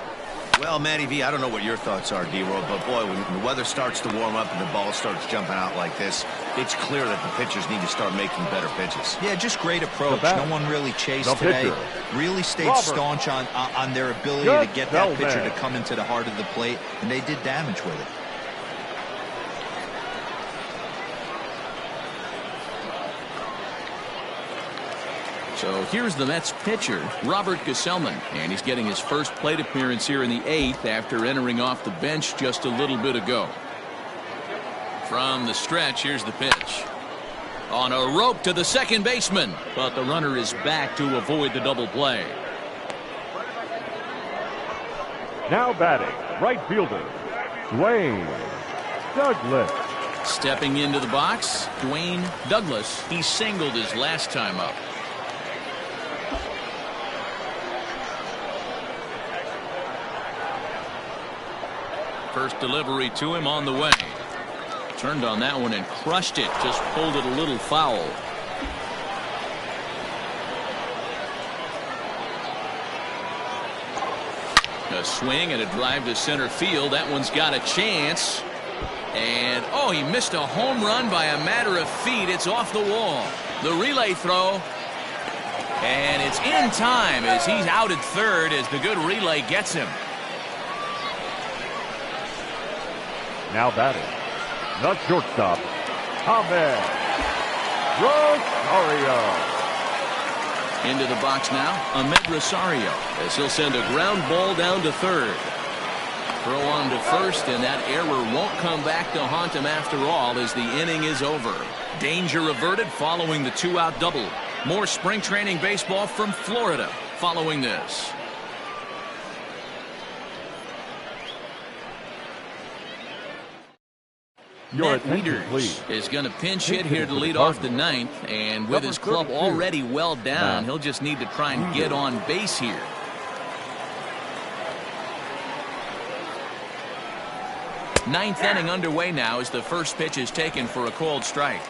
Well, Matty V, I don't know what your thoughts are, D-Roll, but boy, when the weather starts to warm up and the ball starts jumping out like this, it's clear that the pitchers need to start making better pitches. Yeah, just great approach. No one really chased today. Really stayed staunch on their ability to get that pitcher to come into the heart of the plate, and they did damage with it. So here's the Mets pitcher, Robert Gesellman, and he's getting his first plate appearance here in the 8th after entering off the bench just a little bit ago. From the stretch, here's the pitch. On a rope to the second baseman, but the runner is back to avoid the double play. Now batting, right fielder, Dwayne Douglas. Stepping into the box, Dwayne Douglas. He singled his last time up. First delivery to him on the way. Turned on that one and crushed it. Just pulled it a little foul. A swing and a drive to center field. That one's got a chance. And, oh, he missed a home run by a matter of feet. It's off the wall. The relay throw. And it's in time as he's out at third as the good relay gets him. Now batting, the shortstop, Ahmed Rosario. Into the box now, Ahmed Rosario, as he'll send a ground ball down to third. Throw on to first, and that error won't come back to haunt him after all as the inning is over. Danger averted following the 2-out double. More spring training baseball from Florida following this. Matt Wieters is going to pinch hit here to lead off the 9th, and with his club already well down, he'll just need to try and get on base here. Ninth inning underway now as the first pitch is taken for a called strike.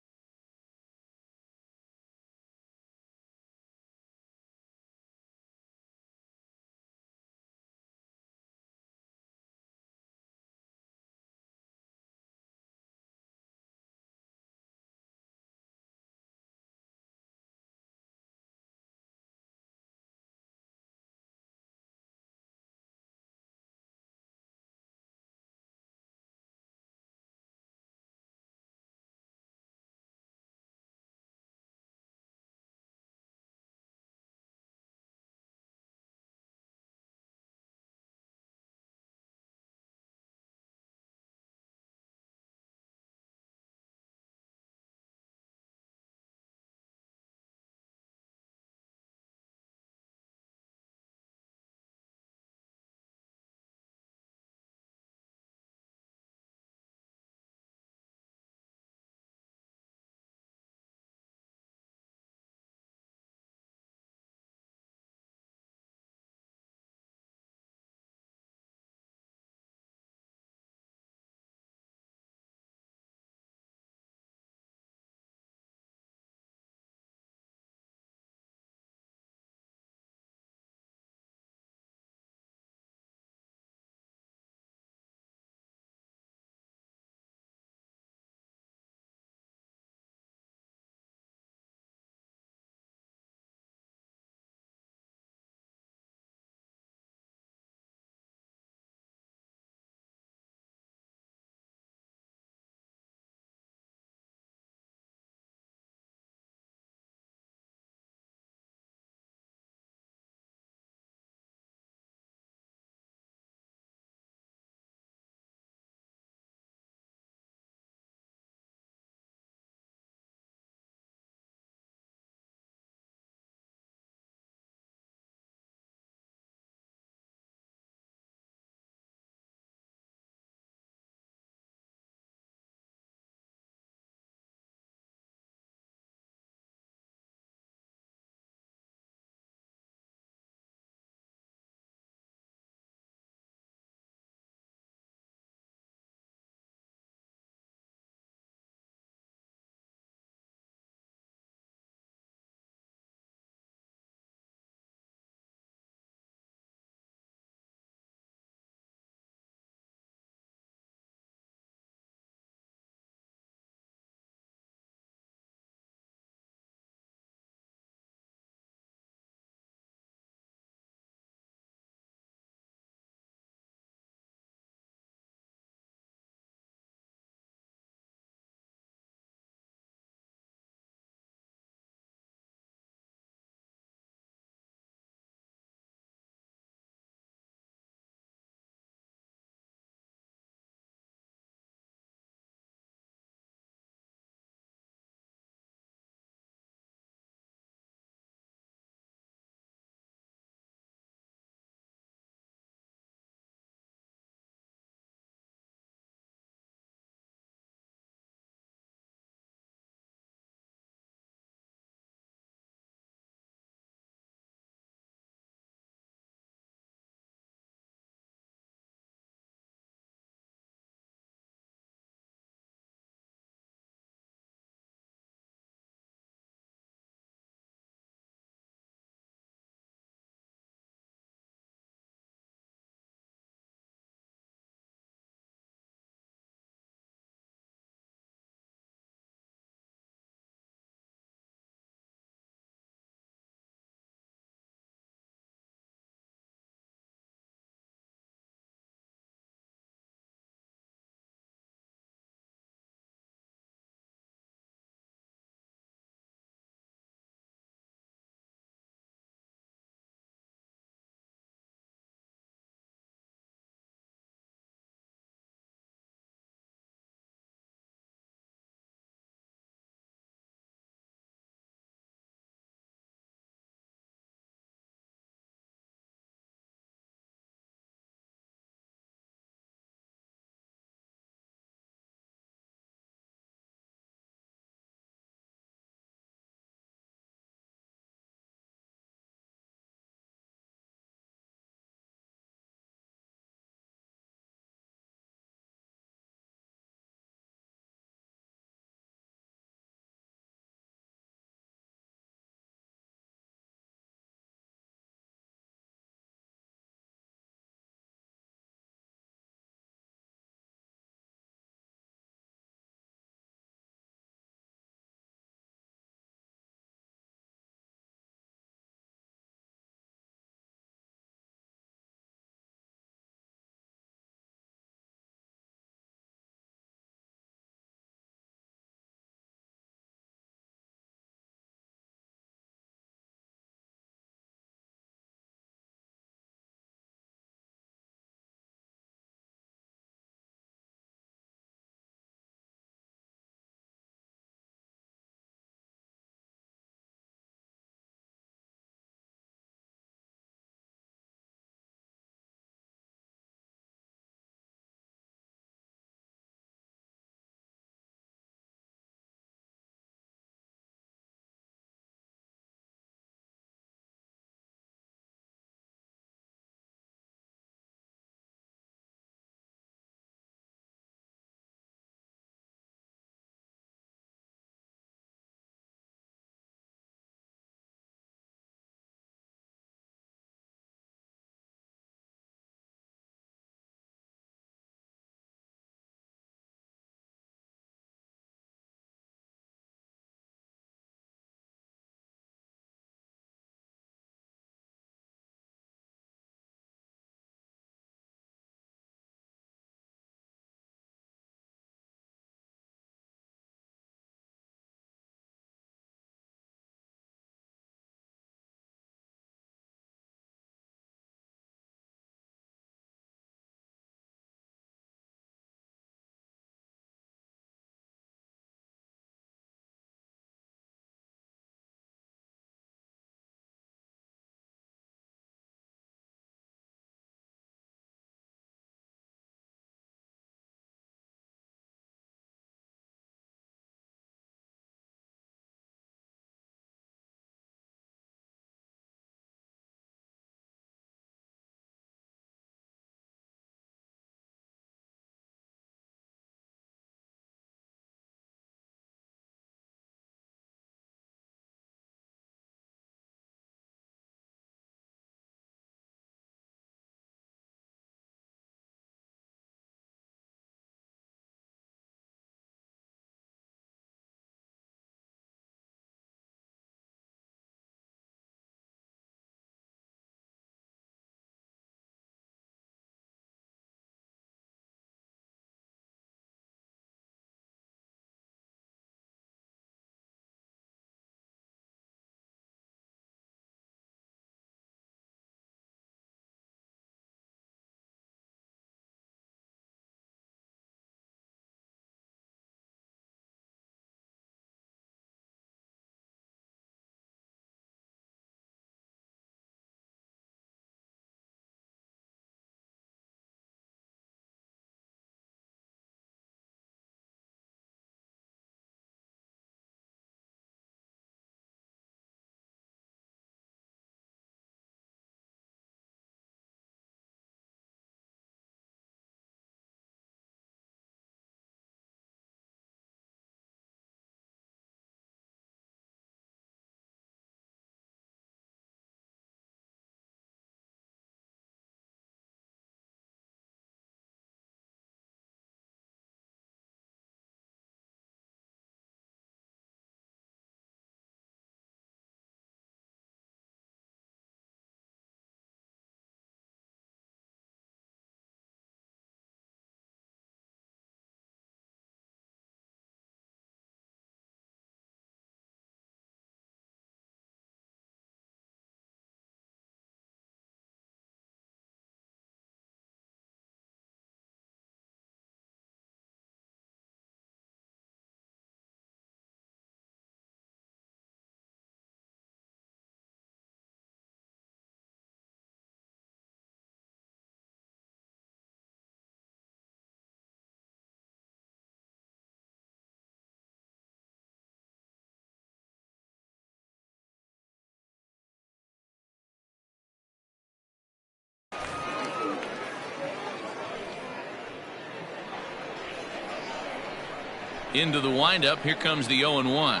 Into the windup. Here comes the 0-1.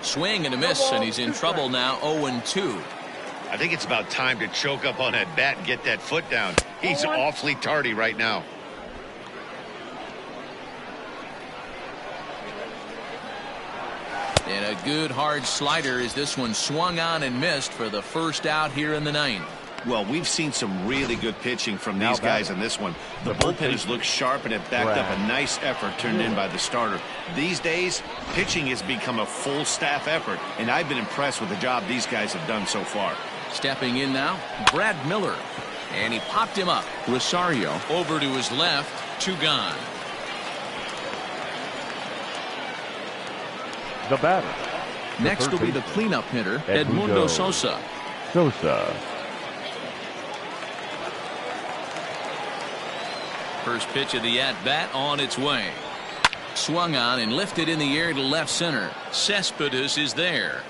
Swing and a miss, and he's in trouble now. 0-2. I think it's about time to choke up on that bat and get that foot down. He's awfully tardy right now. And a good hard slider as this one swung on and missed for the first out here in the ninth. Well, we've seen some really good pitching from these guys in this one. The bullpen has looked sharp, and it backed up a nice effort turned in by the starter. These days, pitching has become a full staff effort, and I've been impressed with the job these guys have done so far. Stepping in now, Brad Miller. And he popped him up. Rosario over to his left. 2 gone. The batter. Next will be the cleanup hitter, Edmundo Sosa. First pitch of the at-bat on its way. Swung on and lifted in the air to left center. Cespedes is there.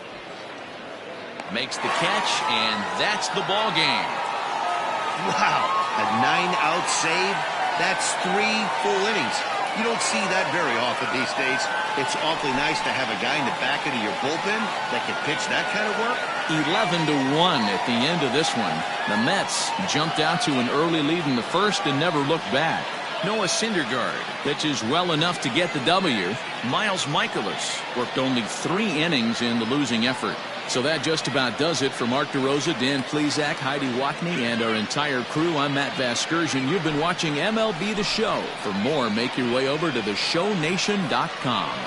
Makes the catch, and that's the ball game. Wow, a 9-out save? That's 3 full innings. You don't see that very often these days. It's awfully nice to have a guy in the back end of your bullpen that can pitch that kind of work. 11-1 at the end of this one. The Mets jumped out to an early lead in the first and never looked back. Noah Syndergaard pitches well enough to get the W. Miles Michaelis worked only 3 innings in the losing effort. So that just about does it for Mark DeRosa, Dan Plesac, Heidi Watney, and our entire crew. I'm Matt Vasgersian. You've been watching MLB The Show. For more, make your way over to theshownation.com.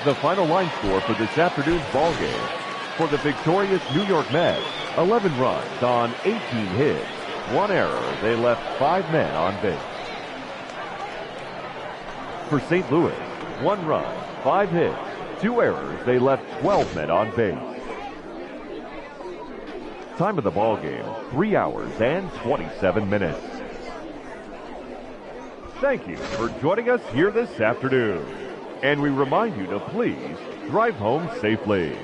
The final line score for this afternoon's ball game. For the victorious New York Mets, 11 runs on 18 hits. 1 error. They left 5 men on base. For St. Louis, 1 run, 5 hits, 2 errors. They left 12 men on base. Time of the ball game, 3 hours and 27 minutes. Thank you for joining us here this afternoon. And we remind you to please drive home safely.